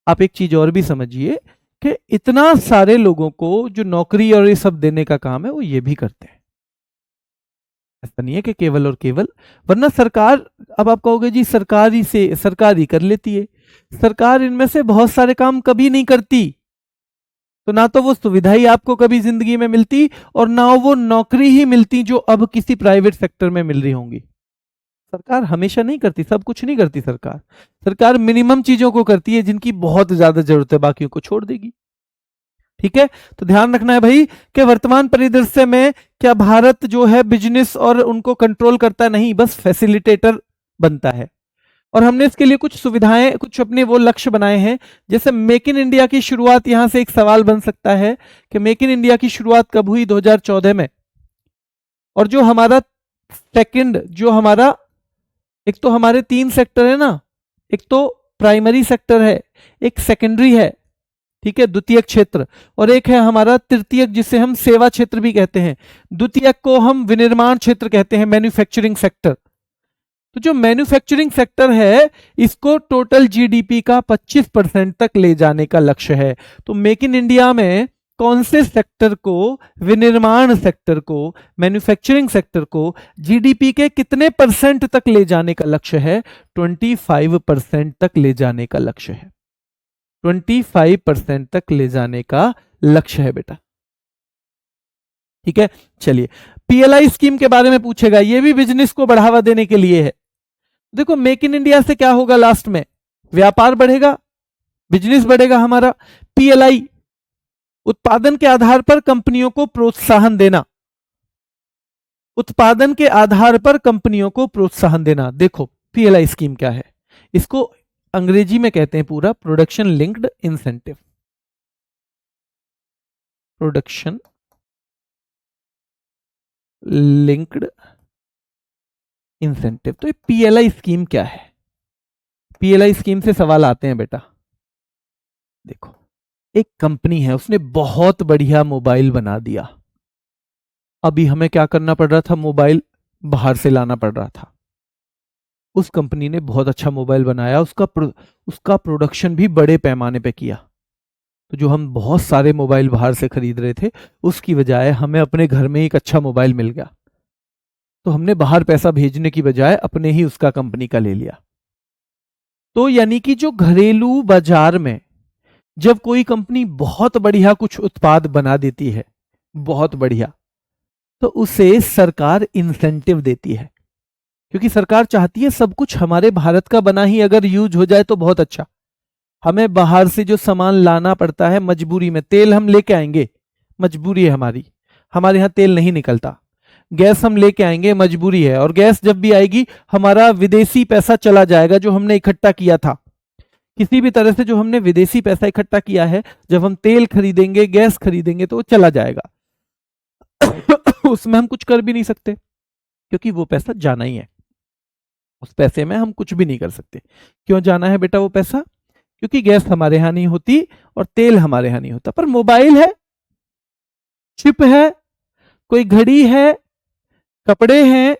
आप एक चीज और भी समझिए कि इतना सारे लोगों को जो नौकरी और ये सब देने का काम है, वो ये भी करते हैं। ऐसा नहीं है कि केवल और केवल, वरना सरकार, अब आप कहोगे जी सरकारी से सरकारी कर लेती है, सरकार इनमें से बहुत सारे काम कभी नहीं करती, तो ना तो वो सुविधा ही आपको कभी जिंदगी में मिलती, और ना वो नौकरी ही मिलती जो अब किसी प्राइवेट सेक्टर में मिल रही होंगी। सरकार हमेशा नहीं करती, सब कुछ नहीं करती सरकार, सरकार मिनिमम चीजों को करती है, जिनकी बहुत ज्यादा जरूरत है बाकियों को छोड़ देगी। ठीक है, तो ध्यान रखना है भाई कि वर्तमान परिदृश्य में क्या भारत जो है बिजनेस और उनको कंट्रोल करता नहीं, बस फैसिलिटेटर बनता है। और हमने इसके लिए कुछ सुविधाएं, कुछ अपने वो लक्ष्य बनाए हैं, जैसे मेक इन इंडिया की शुरुआत, यहां से एक सवाल बन सकता है कि मेक इन इंडिया की शुरुआत कब हुई? 2014 में। और जो हमारा सेकंड, जो हमारा, एक तो हमारे 3 सेक्टर है ना, एक तो प्राइमरी सेक्टर है, एक सेकेंडरी है, ठीक है, द्वितीयक क्षेत्र, और एक है हमारा तृतीयक, जिसे हम सेवा क्षेत्र भी कहते हैं, द्वितीयक को हम विनिर्माण क्षेत्र कहते हैं, मैन्युफैक्चरिंग सेक्टर। तो जो मैन्युफैक्चरिंग सेक्टर है, इसको टोटल जीडीपी का 25% तक ले जाने का लक्ष्य है। तो मेक इन इंडिया में कौन से सेक्टर को, विनिर्माण सेक्टर को, मैन्युफैक्चरिंग सेक्टर को जीडीपी के कितने परसेंट तक ले जाने का लक्ष्य है? 25% तक ले जाने का लक्ष्य है, 25% तक ले जाने का लक्ष्य है बेटा। ठीक है, चलिए, पीएलआई स्कीम के बारे में पूछेगा, ये भी बिजनेस को बढ़ावा देने के लिए है। देखो, मेक इन इंडिया से क्या होगा लास्ट में? व्यापार बढ़ेगा, बिजनेस बढ़ेगा हमारा। पीएलआई, उत्पादन के आधार पर कंपनियों को प्रोत्साहन देना, उत्पादन के आधार पर कंपनियों को प्रोत्साहन देना। देखो पीएलआई स्कीम क्या है, इसको अंग्रेजी में कहते हैं पूरा production linked incentive, production linked incentive. तो ये पीएलआई स्कीम क्या है? पीएलआई स्कीम से सवाल आते हैं बेटा। देखो, एक कंपनी है, उसने बहुत बढ़िया मोबाइल बना दिया, अभी हमें क्या करना पड़ रहा था, मोबाइल बाहर से लाना पड़ रहा था। उस कंपनी ने बहुत अच्छा मोबाइल बनाया, उसका प्रोडक्शन भी बड़े पैमाने पे किया। तो जो हम बहुत सारे मोबाइल बाहर से खरीद रहे थे, उसकी बजाय हमें अपने घर में एक अच्छा मोबाइल मिल गया। तो हमने बाहर पैसा भेजने की बजाय अपने ही उसका कंपनी का ले लिया। तो यानी कि जो घरेलू बाजार में जब कोई कंपनी बहुत बढ़िया कुछ उत्पाद बना देती है, बहुत बढ़िया, तो उसे सरकार इंसेंटिव देती है, क्योंकि सरकार चाहती है सब कुछ हमारे भारत का बना ही अगर यूज हो जाए तो बहुत अच्छा। हमें बाहर से जो सामान लाना पड़ता है मजबूरी में, तेल हम लेके आएंगे, मजबूरी है हमारी, हमारे यहाँ तेल नहीं निकलता। गैस हम लेके आएंगे, मजबूरी है, और गैस जब भी आएगी हमारा विदेशी पैसा चला जाएगा जो हमने इकट्ठा किया था। किसी भी तरह से जो हमने विदेशी पैसा इकट्ठा किया है, जब हम तेल खरीदेंगे, गैस खरीदेंगे, तो वो चला जाएगा। उसमें हम कुछ कर भी नहीं सकते, क्योंकि वो पैसा जाना ही है। उस पैसे में हम कुछ भी नहीं कर सकते। क्यों जाना है बेटा वो पैसा? क्योंकि गैस हमारे यहां नहीं होती और तेल हमारे यहां नहीं होता। पर मोबाइल है, चिप है, कोई घड़ी है, कपड़े हैं,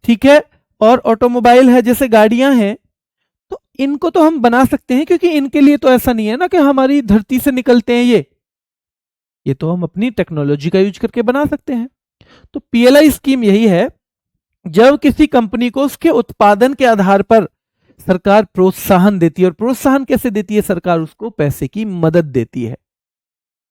ठीक है, और ऑटोमोबाइल है, जैसे गाड़ियां हैं, तो इनको तो हम बना सकते हैं, क्योंकि इनके लिए तो ऐसा नहीं है ना कि हमारी धरती से निकलते हैं ये तो हम अपनी टेक्नोलॉजी का यूज करके बना सकते हैं। तो पीएलआई स्कीम यही है, जब किसी कंपनी को उसके उत्पादन के आधार पर सरकार प्रोत्साहन देती है। और प्रोत्साहन कैसे देती है सरकार? उसको पैसे की मदद देती है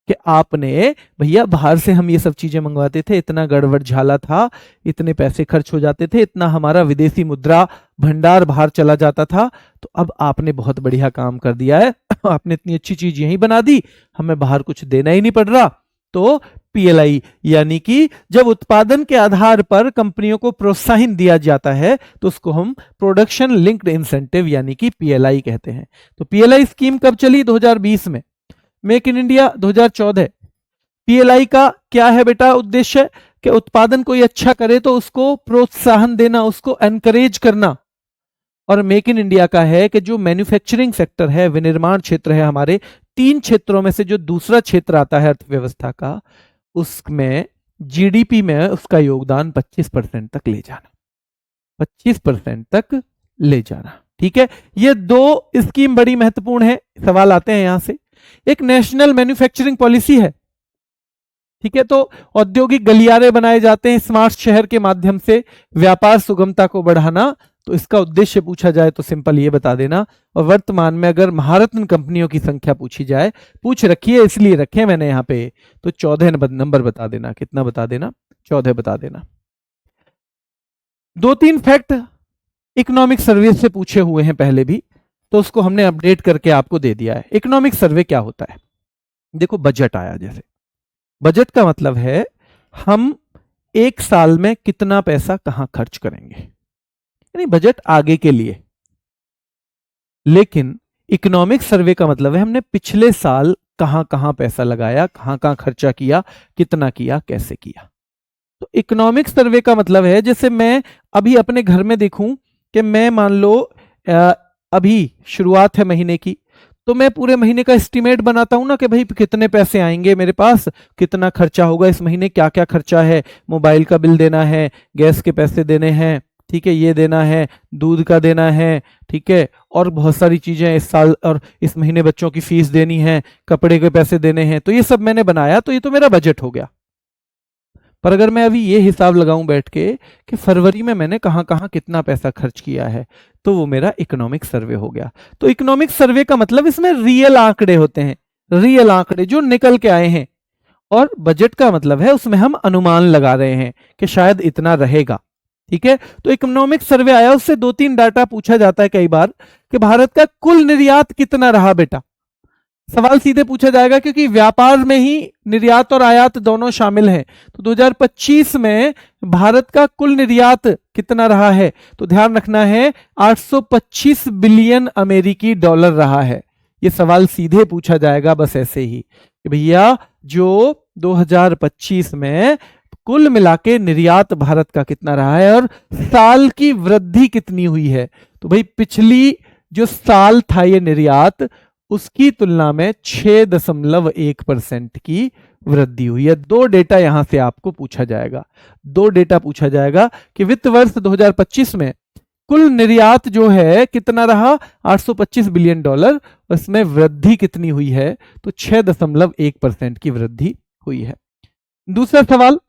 कि आपने, भैया बाहर से हम ये सब चीजें मंगवाते थे, इतना गड़बड़ झाला था, इतने पैसे खर्च हो जाते थे, इतना हमारा विदेशी मुद्रा भंडार बाहर चला जाता था, तो अब आपने बहुत बढ़िया काम कर दिया है। आपने इतनी अच्छी चीज यहीं बना दी, हमें बाहर कुछ देना ही नहीं पड़ रहा। तो पीएलआई यानी कि जब उत्पादन के आधार पर कंपनियों को प्रोत्साहन दिया जाता है, तो उसको हम प्रोडक्शन लिंक्ड इंसेंटिव यानी कि पीएलआई कहते हैं। तो पीएलआई स्कीम कब चली? 2020 में। Make in India 2014। पीएलआई का क्या है बेटा उद्देश्य? कि उत्पादन कोई अच्छा करे तो उसको प्रोत्साहन देना, उसको एनकरेज करना। और मेक इन इंडिया का है कि जो मैन्युफैक्चरिंग सेक्टर है, विनिर्माण क्षेत्र है, हमारे 3 क्षेत्रों में से जो दूसरा क्षेत्र आता है अर्थव्यवस्था का, उसमें जीडीपी में उसका योगदान 25% तक ले जाना, 25% तक ले जाना। ठीक है, ये 2 स्कीम बड़ी महत्वपूर्ण है। सवाल आते हैं यहां से। एक नेशनल मैन्युफैक्चरिंग पॉलिसी है, ठीक है, तो औद्योगिक गलियारे बनाए जाते हैं स्मार्ट शहर के माध्यम से, व्यापार सुगमता को बढ़ाना। तो इसका उद्देश्य पूछा जाए तो सिंपल ये बता देना। और वर्तमान में अगर महारत्न कंपनियों की संख्या पूछी जाए, पूछ रखी है इसलिए रखे मैंने यहां पे, तो 14 नंबर बता देना। कितना बता देना? 14 बता देना। 2-3 फैक्ट इकोनॉमिक सर्वे से पूछे हुए हैं पहले भी, तो उसको हमने अपडेट करके आपको दे दिया है। इकोनॉमिक सर्वे क्या होता है? देखो, बजट आया, जैसे बजट का मतलब है हम एक साल में कितना पैसा कहां खर्च करेंगे, यानी बजट आगे के लिए। लेकिन इकोनॉमिक सर्वे का मतलब है हमने पिछले साल कहां कहां पैसा लगाया, कहां कहां खर्चा किया, कितना किया, कैसे किया। तो इकोनॉमिक सर्वे का मतलब है, जैसे मैं अभी अपने घर में देखूं कि मैं मान लो अभी शुरुआत है महीने की, तो मैं पूरे महीने का एस्टिमेट बनाता हूं ना कि भाई कितने पैसे आएंगे मेरे पास, कितना खर्चा होगा इस महीने, क्या क्या खर्चा है, मोबाइल का बिल देना है, गैस के पैसे देने हैं, ठीक है, ये देना है, दूध का देना है, ठीक है, और बहुत सारी चीजें इस साल और इस महीने बच्चों की फीस देनी है, कपड़े के पैसे देने हैं। तो ये सब मैंने बनाया, तो ये तो मेरा बजट हो गया। पर अगर मैं अभी ये हिसाब लगाऊं बैठ के कि फरवरी में मैंने कहां कहां कितना पैसा खर्च किया है, तो वो मेरा इकोनॉमिक सर्वे हो गया। तो इकोनॉमिक सर्वे का मतलब इसमें रियल आंकड़े होते हैं, रियल आंकड़े जो निकल के आए हैं। और बजट का मतलब है उसमें हम अनुमान लगा रहे हैं कि शायद इतना रहेगा। ठीक है, तो इकोनॉमिक सर्वे आया, उससे 2-3 डाटा पूछा जाता है कई बार कि भारत का कुल निर्यात कितना रहा बेटा। सवाल सीधे पूछा जाएगा, क्योंकि व्यापार में ही निर्यात और आयात दोनों शामिल हैं। तो 2025 में भारत का कुल निर्यात कितना रहा है? तो ध्यान रखना है 825 बिलियन अमेरिकी डॉलर रहा है। ये सवाल सीधे पूछा जाएगा बस ऐसे ही कि भैया जो 2025 में कुल मिलाके निर्यात भारत का कितना रहा है और साल की वृद्धि कितनी हुई है। तो भाई पिछली जो साल था ये निर्यात, उसकी तुलना में 6.1% की वृद्धि हुई है। दो डेटा यहां से आपको पूछा जाएगा, दो डेटा पूछा जाएगा कि वित्त वर्ष 2025 में कुल निर्यात जो है कितना रहा, 825 बिलियन डॉलर, इसमें वृद्धि कितनी हुई है, तो 6.1% की वृद्धि हुई है। दूसरा सवाल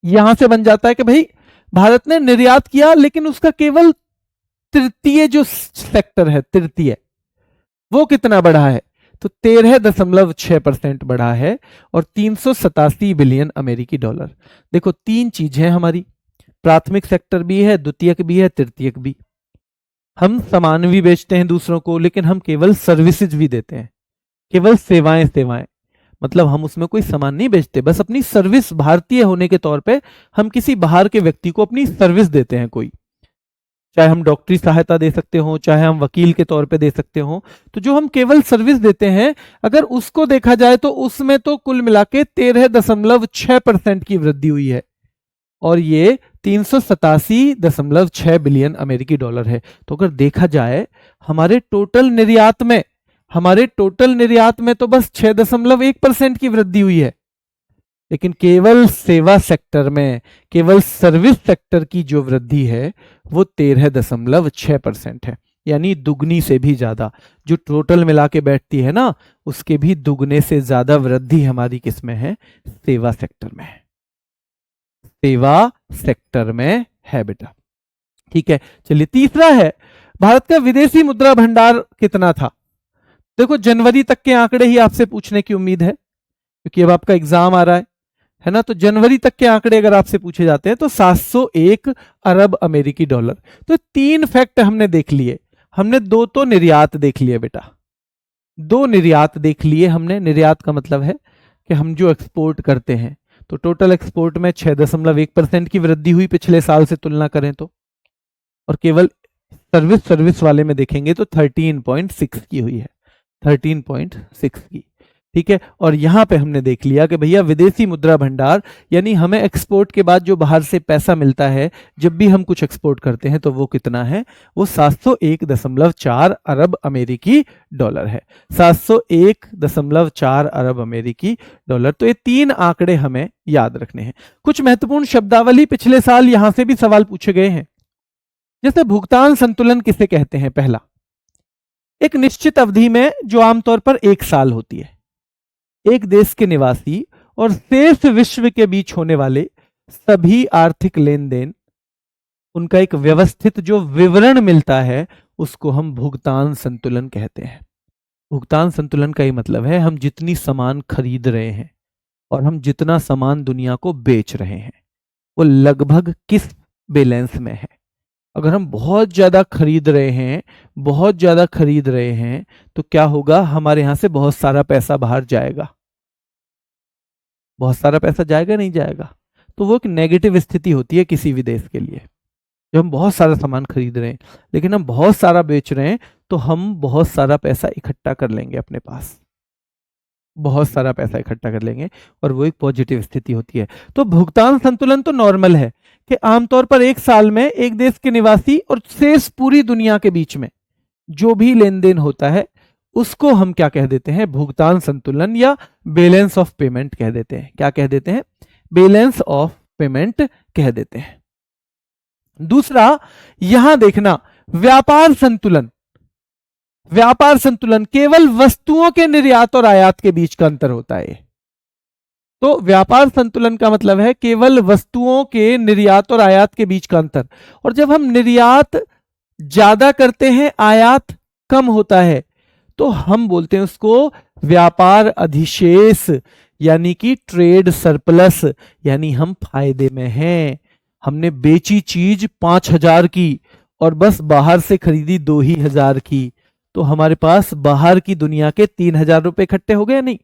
यहां से बन जाता है कि भाई भारत ने निर्यात किया लेकिन उसका केवल तृतीय जो सेक्टर है, तृतीय, वो कितना बढ़ा है, तो 13.6% बढ़ा है और 387 बिलियन अमेरिकी डॉलर। देखो तीन चीजें हमारी, प्राथमिक सेक्टर भी है, द्वितीयक भी है, तृतीयक भी। हम सामान भी बेचते हैं दूसरों को, लेकिन हम केवल सर्विसेज भी देते हैं, केवल सेवाएं सेवाएं, मतलब हम उसमें कोई सामान नहीं बेचते, बस अपनी सर्विस, भारतीय होने के तौर पे हम किसी बाहर के व्यक्ति को अपनी सर्विस देते हैं कोई, चाहे हम डॉक्टरी सहायता दे सकते हो, चाहे हम वकील के तौर पे दे सकते हो, तो जो हम केवल सर्विस देते हैं अगर उसको देखा जाए तो उसमें तो कुल मिला के 13.6% की वृद्धि हुई है और ये 387.6 बिलियन अमेरिकी डॉलर है। तो अगर देखा जाए हमारे टोटल निर्यात में तो बस 6.1% की वृद्धि हुई है, लेकिन केवल सेवा सेक्टर में, केवल सर्विस सेक्टर की जो वृद्धि है वो 13.6% है, यानी दुगनी से भी ज्यादा, जो टोटल मिला के बैठती है ना उसके भी दुगने से ज्यादा वृद्धि हमारी किसमें है, सेवा सेक्टर में है, सेवा सेक्टर में है बेटा। ठीक है, चलिए तीसरा है भारत का विदेशी मुद्रा भंडार कितना था। देखो जनवरी तक के आंकड़े ही आपसे पूछने की उम्मीद है क्योंकि अब आपका एग्जाम आ रहा है ना, तो जनवरी तक के आंकड़े अगर आपसे पूछे जाते हैं तो 701 अरब अमेरिकी डॉलर। तो तीन फैक्ट हमने देख लिए, हमने दो तो निर्यात देख लिए बेटा, दो निर्यात देख लिए हमने। निर्यात का मतलब है कि हम जो एक्सपोर्ट करते हैं, तो टोटल एक्सपोर्ट में 6.1% की वृद्धि हुई पिछले साल से तुलना करें तो, और केवल सर्विस वाले में देखेंगे तो 13.6 की हुई है, 13.6 की। ठीक है, और यहां पे हमने देख लिया कि भैया विदेशी मुद्रा भंडार यानी हमें एक्सपोर्ट के बाद जो बाहर से पैसा मिलता है जब भी हम कुछ एक्सपोर्ट करते हैं तो वो कितना है, वो 701.4 अरब अमेरिकी डॉलर है, 701.4 अरब अमेरिकी डॉलर। तो ये तीन आंकड़े हमें याद रखने हैं। कुछ महत्वपूर्ण शब्दावली पिछले साल यहां से भी सवाल पूछे गए हैं, जैसे भुगतान संतुलन किसे कहते हैं। पहला, एक निश्चित अवधि में जो आमतौर पर 1 साल होती है, एक देश के निवासी और शेष विश्व के बीच होने वाले सभी आर्थिक लेन देन, उनका एक व्यवस्थित जो विवरण मिलता है उसको हम भुगतान संतुलन कहते हैं। भुगतान संतुलन का ये मतलब है हम जितनी सामान खरीद रहे हैं और हम जितना सामान दुनिया को बेच रहे हैं वो लगभग किस बैलेंस में है। अगर हम बहुत ज्यादा खरीद रहे हैं तो क्या होगा, हमारे यहां से बहुत सारा पैसा बाहर जाएगा, बहुत सारा पैसा जाएगा नहीं जाएगा, तो वो एक नेगेटिव स्थिति होती है किसी भी देश के लिए। जब हम बहुत सारा सामान खरीद रहे हैं लेकिन हम बहुत सारा बेच रहे हैं तो हम बहुत सारा पैसा इकट्ठा कर लेंगे अपने पास, बहुत सारा पैसा इकट्ठा कर लेंगे और वो एक पॉजिटिव स्थिति होती है। तो भुगतान संतुलन तो नॉर्मल है कि आमतौर पर 1 साल में एक देश के निवासी और शेष पूरी दुनिया के बीच में जो भी लेन देन होता है उसको हम क्या कह देते हैं, भुगतान संतुलन या बैलेंस ऑफ पेमेंट कह देते हैं। क्या कह देते हैं, बैलेंस ऑफ पेमेंट कह देते हैं। दूसरा यहां देखना, व्यापार संतुलन। व्यापार संतुलन केवल वस्तुओं के निर्यात और आयात के बीच का अंतर होता है। तो व्यापार संतुलन का मतलब है केवल वस्तुओं के निर्यात और आयात के बीच का अंतर, और जब हम निर्यात ज्यादा करते हैं आयात कम होता है तो हम बोलते हैं उसको व्यापार अधिशेष, यानी कि ट्रेड सरप्लस, यानी हम फायदे में हैं। हमने बेची चीज 5,000 की और बस बाहर से खरीदी 2,000 की, तो हमारे पास बाहर की दुनिया के 3,000 रुपए इकट्ठे हो गए नहीं।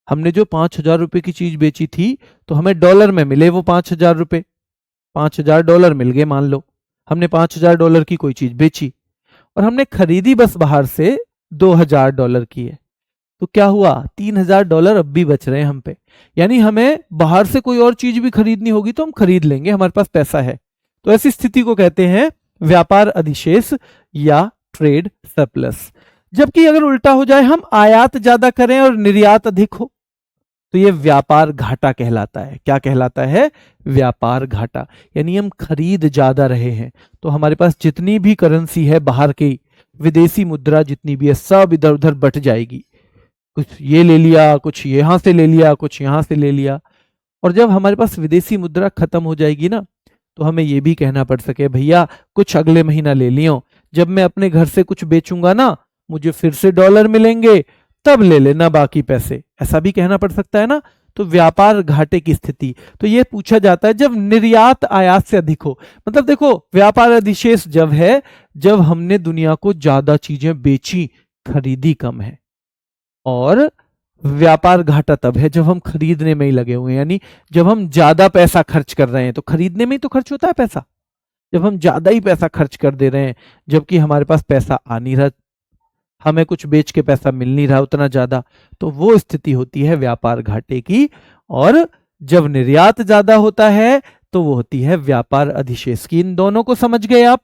हमने जो 5,000 रुपए की चीज बेची थी तो हमें डॉलर में मिले वो 5,000 रुपए, 5,000 डॉलर मिल गए। मान लो हमने 5,000 डॉलर की कोई चीज बेची और हमने खरीदी बस बाहर से 2,000 डॉलर की है, तो क्या हुआ, 3,000 डॉलर अब भी बच रहे हैं हम पे। यानी हमें बाहर से कोई और चीज भी खरीदनी होगी तो हम खरीद लेंगे, हमारे पास पैसा है। तो ऐसी स्थिति को कहते हैं व्यापार अधिशेष या ट्रेड सरप्लस। जबकि अगर उल्टा हो जाए, हम आयात ज्यादा करें और निर्यात अधिक हो, तो ये व्यापार घाटा कहलाता है। क्या कहलाता है? व्यापार घाटा। यानी हम खरीद ज्यादा रहे हैं, तो हमारे पास जितनी भी करेंसी है बाहर की, विदेशी मुद्रा जितनी भी है, सब इधर उधर बट जाएगी। कुछ ये ले लिया, कुछ यहां से ले लिया, कुछ यहां से ले लिया। और जब हमारे पास विदेशी मुद्रा खत्म हो जाएगी ना, तो हमें ये भी कहना पड़ सके भैया कुछ अगले महीना ले लियो, जब मैं अपने घर से कुछ बेचूंगा ना, मुझे फिर से डॉलर मिलेंगे, तब ले लेना बाकी पैसे। ऐसा भी कहना पड़ सकता है ना। तो व्यापार घाटे की स्थिति, तो ये पूछा जाता है जब निर्यात आयात से अधिक हो। मतलब देखो, व्यापार अधिशेष जब है जब हमने दुनिया को ज्यादा चीजें बेची, खरीदी कम है। और व्यापार घाटा तब है जब हम खरीदने में ही लगे हुए हैं, यानी जब हम ज्यादा पैसा खर्च कर रहे हैं। तो खरीदने में ही तो खर्च होता है पैसा, जब हम ज्यादा ही पैसा खर्च कर दे रहे हैं, जबकि हमारे पास पैसा आ नहीं रहा, हमें कुछ बेच के पैसा मिल नहीं रहा उतना ज्यादा, तो वो स्थिति होती है व्यापार घाटे की। और जब निर्यात ज्यादा होता है तो वो होती है व्यापार अधिशेष की। इन दोनों को समझ गए आप?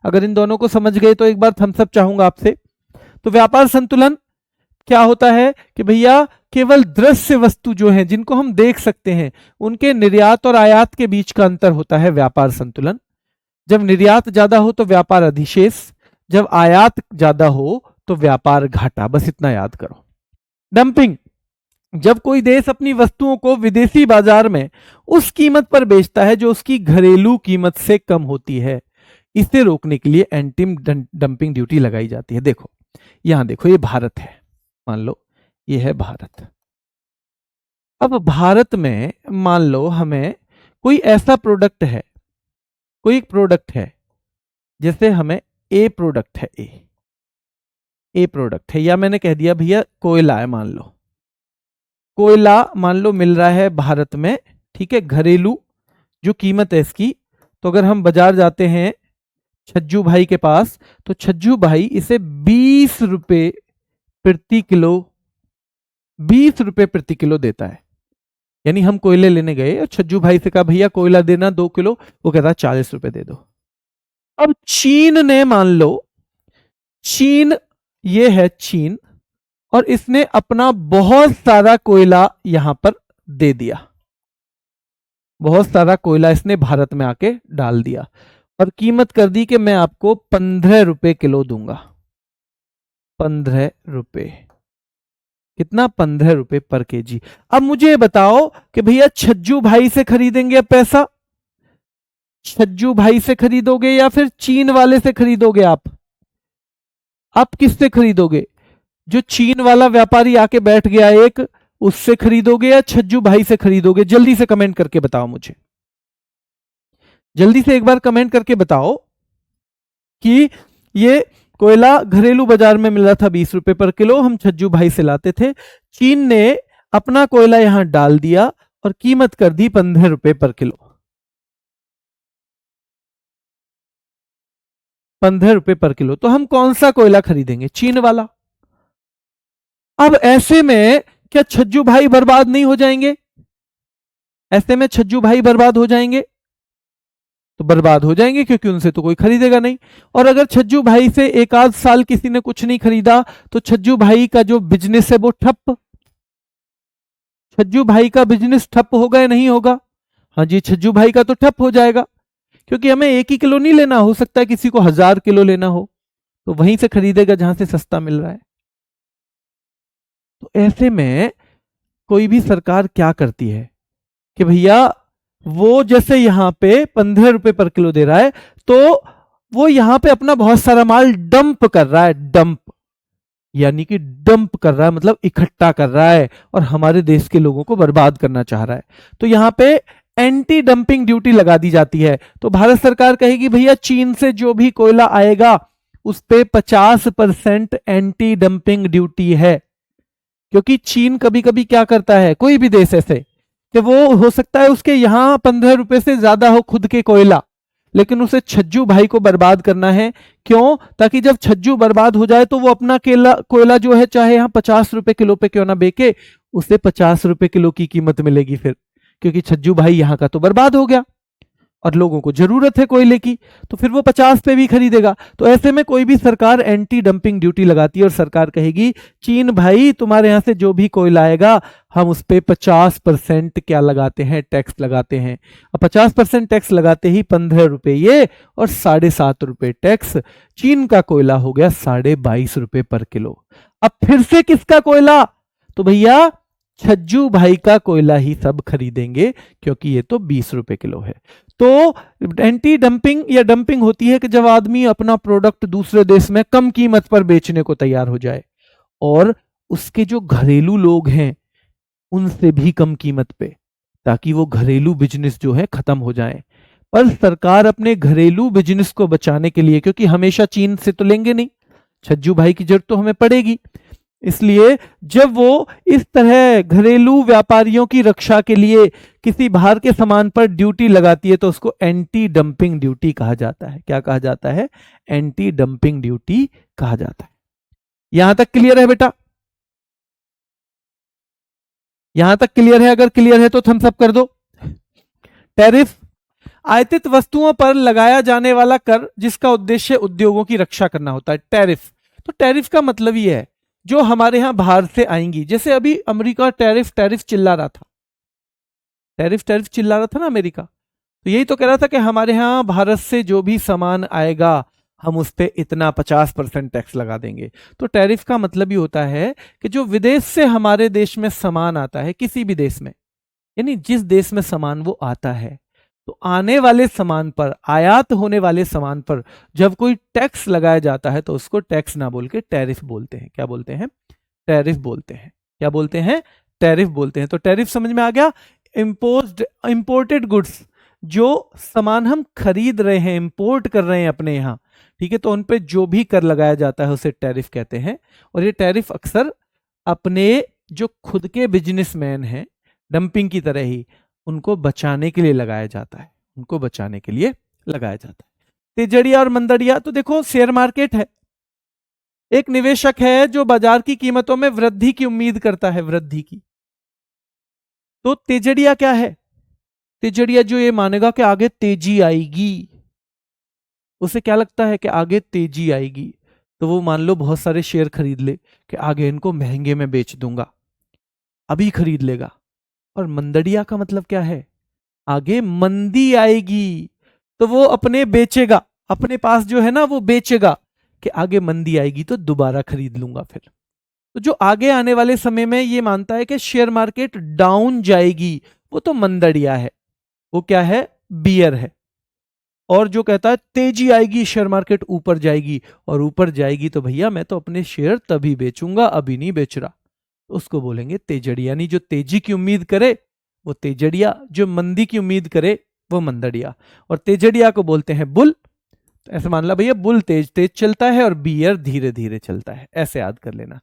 अगर इन दोनों को समझ गए तो एक बार थम्स अप चाहूंगा आपसे। तो व्यापार संतुलन क्या होता है कि भैया केवल दृश्य वस्तु जो है जिनको हम देख सकते हैं, उनके निर्यात और आयात के बीच का अंतर होता है व्यापार संतुलन। जब निर्यात ज्यादा हो तो व्यापार अधिशेष, जब आयात ज्यादा हो तो व्यापार घाटा। बस इतना याद करो। डंपिंग, जब कोई देश अपनी वस्तुओं को विदेशी बाजार में उस कीमत पर बेचता है जो उसकी घरेलू कीमत से कम होती है, इसे रोकने के लिए एंटी डंपिंग ड्यूटी लगाई जाती है। देखो यहां देखो, ये भारत है, मान लो ये है भारत। अब भारत में मान लो हमें कोई ऐसा प्रोडक्ट है, कोई एक प्रोडक्ट है, जैसे हमें ए प्रोडक्ट है, ए प्रोडक्ट है, या मैंने कह दिया भैया कोयला है, मान लो कोयला मान लो मिल रहा है भारत में, ठीक है, घरेलू जो कीमत है इसकी। तो अगर हम बाजार जाते हैं छज्जू भाई के पास, तो छज्जू भाई इसे 20 रुपए प्रति किलो, 20 रुपए प्रति किलो देता है। यानी हम कोयले लेने गए और छज्जू भाई से कहा भैया कोयला देना 2 किलो, वो कहता है 40 रुपए दे दो। अब चीन ने, मान लो चीन, ये है चीन, और इसने अपना बहुत सारा कोयला यहां पर दे दिया, बहुत सारा कोयला इसने भारत में आके डाल दिया और कीमत कर दी कि मैं आपको 15 रुपए किलो दूंगा। 15 रुपए, कितना? 15 रुपए पर केजी। अब मुझे बताओ कि भैया छज्जू भाई से खरीदेंगे अब पैसा, छज्जू भाई से खरीदोगे या फिर चीन वाले से खरीदोगे? आप किससे खरीदोगे? जो चीन वाला व्यापारी आके बैठ गया एक, उससे खरीदोगे या छज्जू भाई से खरीदोगे? जल्दी से कमेंट करके बताओ मुझे, जल्दी से एक बार कमेंट करके बताओ कि ये कोयला घरेलू बाजार में मिल रहा था 20 रुपए पर किलो, हम छज्जू भाई से लाते थे, चीन ने अपना कोयला यहां डाल दिया और कीमत कर दी 15 रुपए पर किलो, 15 रुपए पर किलो। तो हम कौन सा कोयला खरीदेंगे? चीन वाला। अब ऐसे में क्या छज्जू भाई बर्बाद नहीं हो जाएंगे? ऐसे में छज्जू भाई बर्बाद हो जाएंगे? तो बर्बाद हो जाएंगे, क्योंकि उनसे तो कोई खरीदेगा नहीं। और अगर छज्जू भाई से एक आध साल किसी ने कुछ नहीं खरीदा, तो छज्जू भाई का जो बिजनेस है वो ठप, छज्जू भाई का बिजनेस ठप होगा या नहीं होगा? हाँ जी, छज्जू भाई का तो ठप हो जाएगा, क्योंकि हमें 1 ही किलो नहीं लेना, हो सकता है किसी को 1000 किलो लेना हो, तो वहीं से खरीदेगा जहां से सस्ता मिल रहा है। तो ऐसे में कोई भी सरकार क्या करती है कि भैया वो जैसे यहां पे 15 रुपए पर किलो दे रहा है, तो वो यहां पे अपना बहुत सारा माल डंप कर रहा है, डंप यानी कि डंप कर रहा है मतलब इकट्ठा कर रहा है, और हमारे देश के लोगों को बर्बाद करना चाह रहा है। तो यहां पे एंटी डंपिंग ड्यूटी लगा दी जाती है। तो भारत सरकार कहेगी भैया चीन से जो भी कोयला आएगा उस पे 50% एंटी डंपिंग ड्यूटी है, क्योंकि चीन कभी कभी क्या करता है, कोई भी देश ऐसे कि वो हो सकता है उसके यहां 15 रुपए से ज्यादा हो खुद के कोयला, लेकिन उसे छज्जू भाई को बर्बाद करना है। क्यों? ताकि जब छज्जू बर्बाद हो जाए तो वो अपना कोयला जो है चाहे यहां 50 रुपए किलो पे क्यों ना बेचे, उसे 50 रुपए किलो की कीमत मिलेगी फिर, क्योंकि छज्जू भाई यहां का तो बर्बाद हो गया और लोगों को जरूरत है कोयले की, तो फिर वो 50 पे भी खरीदेगा। तो ऐसे में कोई भी सरकार एंटी डंपिंग ड्यूटी लगाती है और सरकार कहेगी चीन भाई तुम्हारे यहां से जो भी कोयला आएगा हम उस पे 50% क्या लगाते हैं, टैक्स लगाते हैं। अब 50% टैक्स लगाते ही 15 रुपए ये और 7.5 रुपए टैक्स। चीन का कोयला हो गया 22.5 रुपए पर किलो। अब फिर से किसका कोयला, तो भैया छज्जू भाई का कोयला ही सब खरीदेंगे, क्योंकि ये तो 20 रुपए किलो है। तो एंटी डंपिंग या डंपिंग होती है कि जब आदमी अपना प्रोडक्ट दूसरे देश में कम कीमत पर बेचने को तैयार हो जाए और उसके जो घरेलू लोग हैं उनसे भी कम कीमत पे, ताकि वो घरेलू बिजनेस जो है खत्म हो जाए। पर सरकार अपने घरेलू बिजनेस को बचाने के लिए, क्योंकि हमेशा चीन से तो लेंगे नहीं, छज्जू भाई की जरूरत तो हमें पड़ेगी, इसलिए जब वो इस तरह घरेलू व्यापारियों की रक्षा के लिए किसी बाहर के सामान पर ड्यूटी लगाती है तो उसको एंटी डंपिंग ड्यूटी कहा जाता है। क्या कहा जाता है, एंटी डंपिंग ड्यूटी कहा जाता है। यहां तक क्लियर है बेटा, यहां तक क्लियर है? अगर क्लियर है तो थम्स अप कर दो। टैरिफ, आयातित वस्तुओं पर लगाया जाने वाला कर जिसका उद्देश्य उद्योगों की रक्षा करना होता है। टैरिफ, तो टैरिफ का मतलब ये है जो हमारे यहां बाहर से आएंगी, जैसे अभी अमेरिका टैरिफ टैरिफ चिल्ला रहा था, टैरिफ टैरिफ चिल्ला रहा था ना अमेरिका, तो यही तो कह रहा था कि हमारे यहां भारत से जो भी सामान आएगा हम उस पर इतना 50% टैक्स लगा देंगे। तो टैरिफ का मतलब ही होता है कि जो विदेश से हमारे देश में सामान आता है, किसी भी देश में, यानी जिस देश में सामान वो आता है, तो आने वाले सामान पर, आयात होने वाले सामान पर जब कोई टैक्स लगाया जाता है तो उसको टैक्स ना बोल के टैरिफ बोलते हैं। क्या बोलते हैं, टैरिफ बोलते हैं। क्या बोलते हैं, टैरिफ बोलते हैं। तो टैरिफ समझ में आ गया। इम्पोज्ड, इंपोर्टेड गुड्स, जो सामान हम खरीद रहे हैं, इंपोर्ट कर रहे हैं अपने यहाँ, ठीक है, तो उन पे जो भी कर लगाया जाता है उसे टैरिफ कहते हैं। और ये टैरिफ अक्सर अपने जो खुद के बिजनेसमैन हैं, डंपिंग की तरह ही, उनको बचाने के लिए लगाया जाता है, उनको बचाने के लिए लगाया जाता है। तिजड़िया और मंदड़िया, तो देखो शेयर मार्केट है, एक निवेशक है जो बाजार की कीमतों में वृद्धि की उम्मीद करता है, वृद्धि की। तो तिजड़िया क्या है, तिजड़िया जो ये मानेगा कि आगे तेजी आएगी, उसे क्या लगता है कि आगे तेजी आएगी, तो वो मान लो बहुत सारे शेयर खरीद ले कि आगे इनको महंगे में बेच दूंगा, अभी खरीद लेगा। और मंदड़िया का मतलब क्या है, आगे मंदी आएगी तो वो अपने बेचेगा, अपने पास जो है ना वो बेचेगा कि आगे मंदी आएगी तो दोबारा खरीद लूंगा फिर। तो जो आगे आने वाले समय में ये मानता है कि शेयर मार्केट डाउन जाएगी, वो तो मंदड़िया है, वो क्या है, बियर है। और जो कहता है तेजी आएगी, शेयर मार्केट ऊपर जाएगी, और ऊपर जाएगी तो भैया मैं तो अपने शेयर तभी बेचूंगा, अभी नहीं बेच रहा, तो उसको बोलेंगे तेजड़िया। यानी जो तेजी की उम्मीद करे वो तेजड़िया, जो मंदी की उम्मीद करे वो मंदड़िया। और तेजड़िया को बोलते हैं बुल। तो ऐसे मान ला भैया, बुल तेज तेज चलता है और बियर धीरे धीरे चलता है, ऐसे याद कर लेना।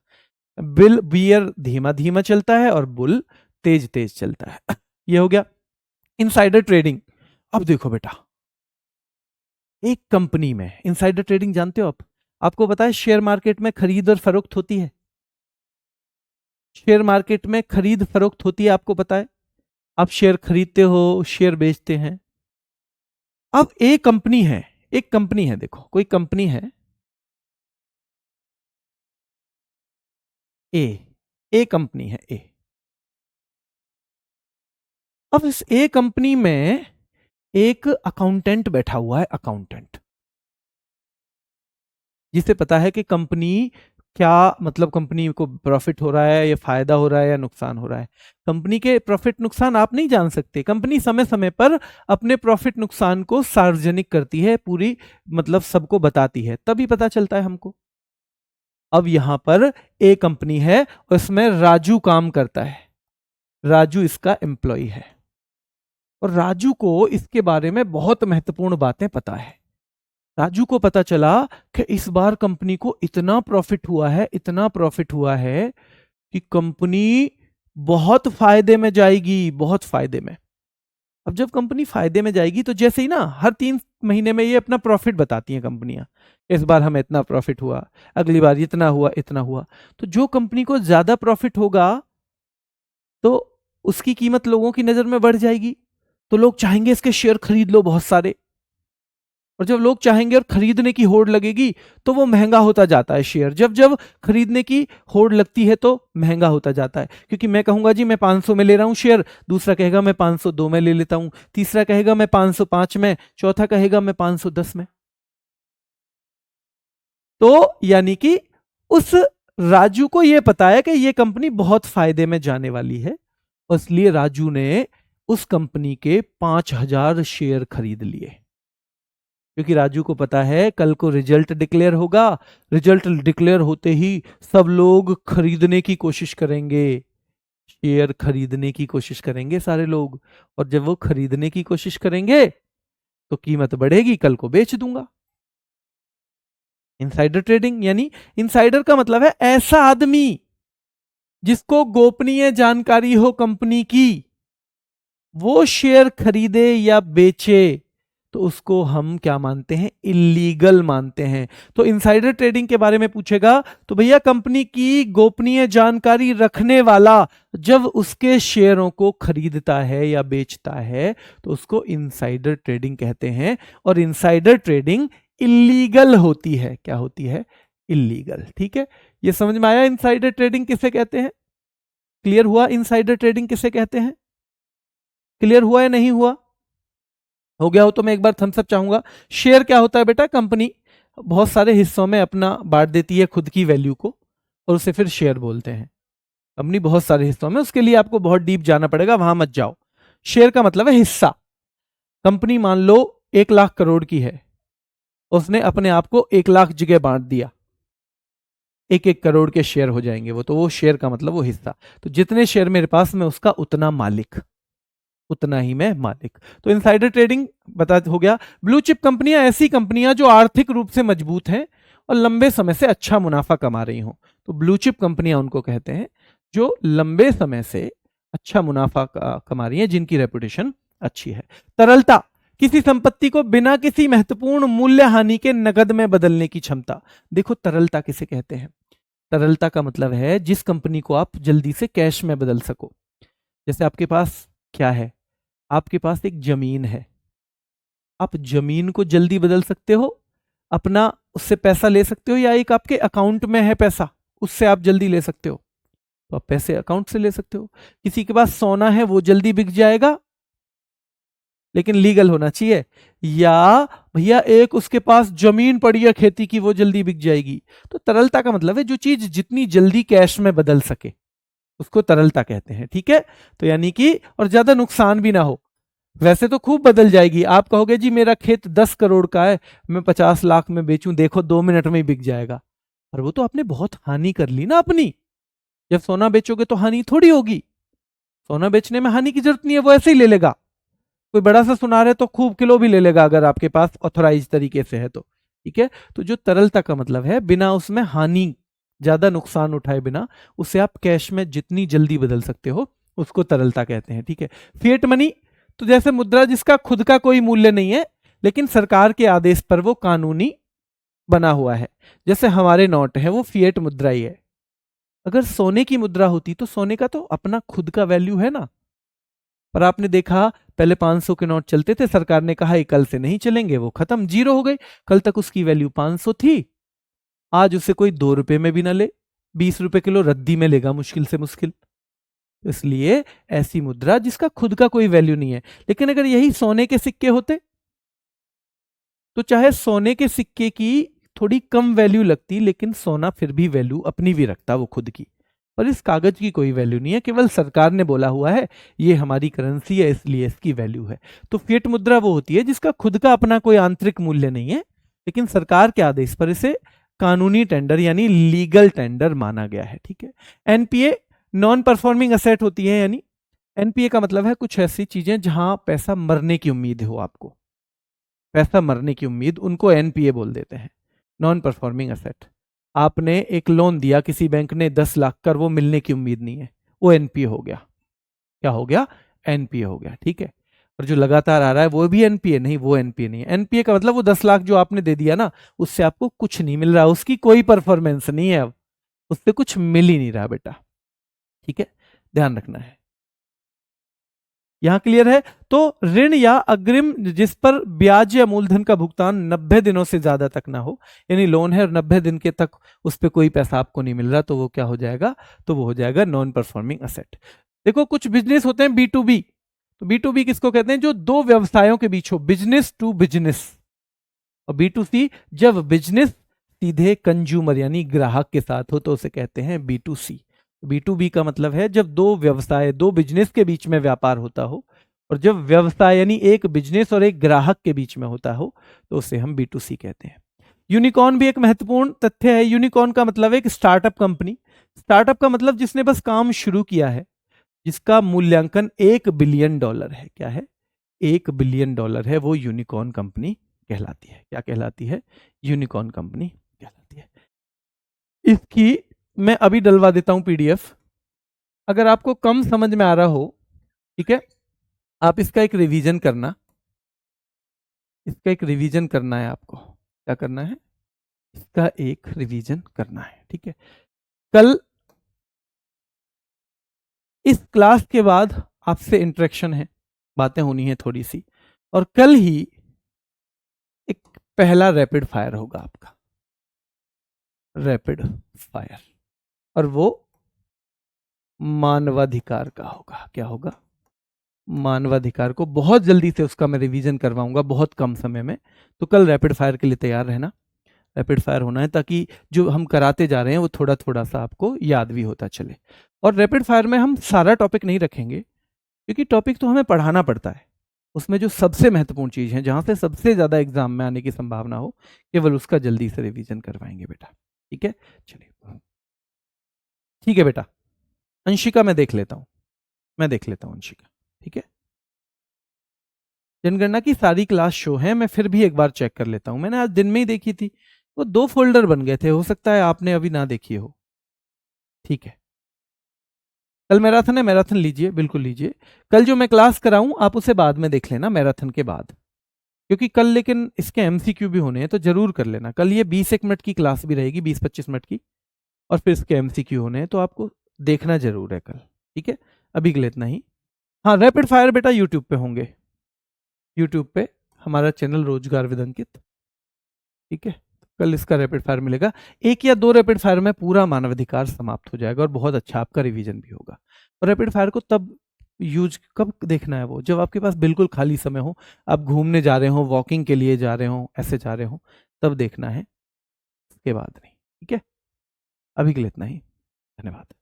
बियर धीमा धीमा चलता है और बुल तेज तेज चलता है। ये हो गया इनसाइडर ट्रेडिंग। अब देखो बेटा, एक कंपनी में इनसाइडर ट्रेडिंग जानते हो आप? आपको पता है शेयर मार्केट में खरीद और फरोख्त होती है, शेयर मार्केट में खरीद फरोख्त होती है, आपको पता है? आप शेयर खरीदते हो, शेयर बेचते हैं। अब एक कंपनी है, एक कंपनी है, देखो कोई कंपनी है ए कंपनी है ए। अब इस ए कंपनी में एक अकाउंटेंट बैठा हुआ है, अकाउंटेंट, जिसे पता है कि कंपनी क्या, मतलब कंपनी को प्रॉफिट हो रहा है या फायदा हो रहा है या नुकसान हो रहा है। कंपनी के प्रॉफिट नुकसान आप नहीं जान सकते, कंपनी समय समय पर अपने प्रॉफिट नुकसान को सार्वजनिक करती है, पूरी मतलब सबको बताती है, तभी पता चलता है हमको। अब यहां पर ए कंपनी है और इसमें राजू काम करता है, राजू इसका एम्प्लॉय है, और राजू को इसके बारे में बहुत महत्वपूर्ण बातें पता है। राजू को पता चला कि इस बार कंपनी को इतना प्रॉफिट हुआ है, इतना प्रॉफिट हुआ है कि कंपनी बहुत फायदे में जाएगी, बहुत फायदे में। अब जब कंपनी फायदे में जाएगी तो जैसे ही ना हर 3 महीने में ये अपना प्रॉफिट बताती हैं कंपनियां, इस बार हमें इतना प्रॉफिट हुआ, अगली बार इतना हुआ, इतना हुआ। तो जो कंपनी को ज्यादा प्रॉफिट होगा तो उसकी कीमत लोगों की नजर में बढ़ जाएगी, तो लोग चाहेंगे इसके शेयर खरीद लो बहुत सारे। और जब लोग चाहेंगे और खरीदने की होड़ लगेगी तो वो महंगा होता जाता है शेयर। जब जब खरीदने की होड़ लगती है तो महंगा होता जाता है, क्योंकि मैं कहूंगा जी मैं 500 में ले रहा हूं शेयर, दूसरा कहेगा मैं 502 में ले लेता हूं, तीसरा कहेगा मैं 505 में, चौथा कहेगा मैं 510 में। तो यानी कि उस राजू को यह पता है कि यह कंपनी बहुत फायदे में जाने वाली है, इसलिए राजू ने उस कंपनी के 5000 शेयर खरीद लिए, क्योंकि राजू को पता है कल को रिजल्ट डिक्लेयर होगा, रिजल्ट डिक्लेयर होते ही सब लोग खरीदने की कोशिश करेंगे, शेयर खरीदने की कोशिश करेंगे सारे लोग, और जब वो खरीदने की कोशिश करेंगे तो कीमत बढ़ेगी, कल को बेच दूंगा। इनसाइडर ट्रेडिंग यानी, इनसाइडर का मतलब है ऐसा आदमी जिसको गोपनीय जानकारी हो कंपनी की, वो शेयर खरीदे या बेचे तो उसको हम क्या मानते हैं, इलीगल मानते हैं। तो इनसाइडर ट्रेडिंग के बारे में पूछेगा तो भैया कंपनी की गोपनीय जानकारी रखने वाला जब उसके शेयरों को खरीदता है या बेचता है तो उसको इनसाइडर ट्रेडिंग कहते हैं, और इनसाइडर ट्रेडिंग इलीगल होती है। क्या होती है? इलीगल। ठीक है, ये समझ में आया इनसाइडर ट्रेडिंग किसे कहते हैं? क्लियर हुआ इनसाइडर ट्रेडिंग किसे कहते हैं? क्लियर हुआ या नहीं हुआ? हो गया हो तो मैं एक बार थम्स अप चाहूंगा। शेयर क्या होता है बेटा? कंपनी बहुत सारे हिस्सों में अपना बांट देती है खुद की वैल्यू को, और उसे फिर शेयर बोलते हैं। कंपनी बहुत सारे हिस्सों में, उसके लिए आपको बहुत डीप जाना पड़ेगा, वहां मत जाओ। शेयर का मतलब है हिस्सा। कंपनी मान लो 1,00,000 करोड़ की है, उसने अपने आप को 1,00,000 जगह बांट दिया, 1-1 करोड़ के शेयर हो जाएंगे वो, तो वो शेयर का मतलब वो हिस्सा। तो जितने शेयर मेरे पास में उसका उतना मालिक, उतना ही मैं मालिक। तो इनसाइडर ट्रेडिंग बता हो गया। ब्लू चिप कंपनियां ऐसी कंपनियां जो आर्थिक रूप से मजबूत हैं और लंबे समय से अच्छा मुनाफा कमा रही हो, तो ब्लू चिप कंपनियां उनको कहते हैं जो लंबे समय से अच्छा मुनाफा कमा रही हैं, जिनकी रेपुटेशन अच्छी है। तरलता, किसी संपत्ति को बिना किसी महत्वपूर्ण मूल्य हानि के नकद में बदलने की क्षमता। देखो तरलता किसे कहते हैं? तरलता का मतलब है जिस कंपनी को आप जल्दी से कैश में बदल सको। जैसे आपके पास क्या है? आपके पास एक जमीन है, आप जमीन को जल्दी बदल सकते हो, अपना उससे पैसा ले सकते हो, या एक आपके अकाउंट में है पैसा उससे आप जल्दी ले सकते हो, तो आप पैसे अकाउंट से ले सकते हो। किसी के पास सोना है वो जल्दी बिक जाएगा, लेकिन लीगल होना चाहिए। या भैया एक उसके पास जमीन पड़ी है खेती की, वो जल्दी बिक जाएगी। तो तरलता का मतलब है जो चीज जितनी जल्दी कैश में बदल सके उसको तरलता कहते हैं। ठीक है, तो यानी कि और ज्यादा नुकसान भी ना हो। वैसे तो खूब बदल जाएगी, आप कहोगे जी मेरा खेत 10 करोड़ का है, मैं 50 लाख में बेचूं, देखो 2 मिनट में ही बिक जाएगा। पर वो तो आपने बहुत हानि कर ली ना अपनी। जब सोना बेचोगे तो हानि थोड़ी होगी, सोना बेचने में हानि की जरूरत नहीं है, वो ऐसे ही ले लेगा। कोई बड़ा सा सुनार है तो खूब किलो भी ले लेगा अगर आपके पास ऑथोराइज तरीके से है तो। ठीक है, तो जो तरलता का मतलब है बिना उसमें हानि, ज्यादा नुकसान उठाए बिना उसे आप कैश में जितनी जल्दी बदल सकते हो उसको तरलता कहते हैं। ठीक है, फिएट मनी, तो जैसे मुद्रा जिसका खुद का कोई मूल्य नहीं है लेकिन सरकार के आदेश पर वो कानूनी बना हुआ है, जैसे हमारे नोट है वो फिएट मुद्रा ही है। अगर सोने की मुद्रा होती तो सोने का तो अपना खुद का वैल्यू है ना, पर आपने देखा पहले 500 के नोट चलते थे, सरकार ने कहा ये कल से नहीं चलेंगे, वो खत्म, जीरो हो गए। कल तक उसकी वैल्यू 500 थी, आज उसे कोई 2 रुपए में भी ना ले, 20 रुपए किलो रद्दी में लेगा मुश्किल से मुश्किल। इसलिए ऐसी मुद्रा जिसका खुद का कोई वैल्यू नहीं है। लेकिन अगर यही सोने के सिक्के होते तो चाहे सोने के सिक्के की थोड़ी कम वैल्यू लगती, लेकिन सोना फिर भी वैल्यू अपनी भी रखता वो खुद की। पर इस कागज की कोई वैल्यू नहीं है, केवल सरकार ने बोला हुआ है ये हमारी करेंसी है इसलिए इसकी वैल्यू है। तो फिएट मुद्रा वो होती है जिसका खुद का अपना कोई आंतरिक मूल्य नहीं है, लेकिन सरकार के आदेश पर इसे कानूनी टेंडर यानी लीगल टेंडर माना गया है। ठीक है, एनपीए नॉन परफॉर्मिंग असेट होती है, यानी एनपीए का मतलब है कुछ ऐसी चीजें जहां पैसा मरने की उम्मीद हो, आपको पैसा मरने की उम्मीद, उनको एनपीए बोल देते हैं, नॉन परफॉर्मिंग असेट। आपने एक लोन दिया किसी बैंक ने 10 लाख का, वो मिलने की उम्मीद नहीं है, वो एनपीए हो गया। क्या हो गया? एनपीए हो गया। ठीक है, और जो लगातार आ रहा है वो भी एनपीए नहीं, वो एनपीए नहीं है। एनपीए का मतलब वो 10 लाख जो आपने दे दिया ना, उससे आपको कुछ नहीं मिल रहा, उसकी कोई परफॉर्मेंस नहीं है, अब उससे कुछ मिल ही नहीं रहा बेटा। ठीक है, ध्यान रखना है। यहां क्लियर है? तो ऋण या अग्रिम जिस पर ब्याज या मूलधन का भुगतान 90 दिनों से ज्यादा तक ना हो, यानी लोन है और 90 दिन के तक उस पर कोई पैसा आपको नहीं मिल रहा, तो वो क्या हो जाएगा? तो वो हो जाएगा नॉन परफॉर्मिंग असेट। देखो कुछ बिजनेस होते हैं B2B, तो B2B किसको कहते हैं? जो दो व्यवसायों के बीच हो, बिजनेस टू बिजनेस। और B2C जब बिजनेस सीधे कंज्यूमर यानी ग्राहक के साथ हो तो उसे कहते हैं B2C। B2B का मतलब है जब दो व्यवसाय, दो बिजनेस के बीच में व्यापार होता हो, और जब व्यवसाय यानी एक बिजनेस और एक ग्राहक के बीच में होता हो तो उसे हम B2C कहते हैं। यूनिकॉर्न भी एक महत्वपूर्ण तथ्य है। यूनिकॉर्न का मतलब है एक स्टार्टअप कंपनी। स्टार्टअप का मतलब जिसने बस काम शुरू किया है, जिसका मूल्यांकन $1 बिलियन है। क्या है? $1 बिलियन है, वो यूनिकॉर्न कंपनी कहलाती है। क्या कहलाती है? यूनिकॉर्न कंपनी कहलाती है। इसकी मैं अभी डलवा देता हूं PDF। अगर आपको कम समझ में आ रहा हो, ठीक है, आप इसका एक रिवीजन करना। इसका एक रिवीजन करना है आपको। क्या करना है? इसका एक रिवीजन करना है, ठीक है। कल इस क्लास के बाद आपसे इंटरेक्शन है, बातें होनी है थोड़ी सी, और कल ही एक पहला रैपिड फायर होगा आपका, रैपिड फायर, और वो मानवाधिकार का होगा। क्या होगा? मानवाधिकार को बहुत जल्दी से उसका मैं रिवीजन करवाऊंगा, बहुत कम समय में। तो कल रैपिड फायर के लिए तैयार रहना। रैपिड फायर होना है ताकि जो हम कराते जा रहे हैं वो थोड़ा थोड़ा सा आपको याद भी होता चले। और रैपिड फायर में हम सारा टॉपिक नहीं रखेंगे, क्योंकि टॉपिक तो हमें पढ़ाना पड़ता है। उसमें जो सबसे महत्वपूर्ण चीज है, जहां से सबसे ज्यादा एग्जाम में आने की संभावना हो, केवल उसका जल्दी से रिवीजन करवाएंगे बेटा। ठीक है, चलिए। ठीक है बेटा, अंशिका मैं देख लेता हूं, मैं देख लेता हूं अंशिका। ठीक है, जनगणना की सारी क्लास शो है, मैं फिर भी एक बार चेक कर लेता हूं। मैंने आज दिन में ही देखी थी, वो 2 फोल्डर बन गए थे, हो सकता है आपने अभी ना देखी हो। ठीक है, कल मैराथन है, मैराथन लीजिए, बिल्कुल लीजिए। कल जो मैं क्लास कराऊं आप उसे बाद में देख लेना, मैराथन के बाद, क्योंकि कल लेकिन इसके MCQ भी होने हैं, तो जरूर कर लेना। कल ये 20 मिनट की क्लास भी रहेगी, 20-25 मिनट की, और फिर इसके MCQ होने हैं, तो आपको देखना जरूर है कल। ठीक है, अभी के लिए इतना ही। हाँ, रैपिड फायर बेटा यूट्यूब पे होंगे, यूट्यूब पे हमारा चैनल रोजगार विद अंकित। ठीक है, कल इसका रैपिड फायर मिलेगा। 1 या 2 रैपिड फायर में पूरा मानवाधिकार समाप्त हो जाएगा और बहुत अच्छा आपका रिवीजन भी होगा। और रैपिड फायर को तब यूज कब देखना है? वो जब आपके पास बिल्कुल खाली समय हो, आप घूमने जा रहे हो, वॉकिंग के लिए जा रहे हो, ऐसे जा रहे हो, तब देखना है, उसके बाद नहीं। ठीक है, अभी के लिए इतना ही, धन्यवाद।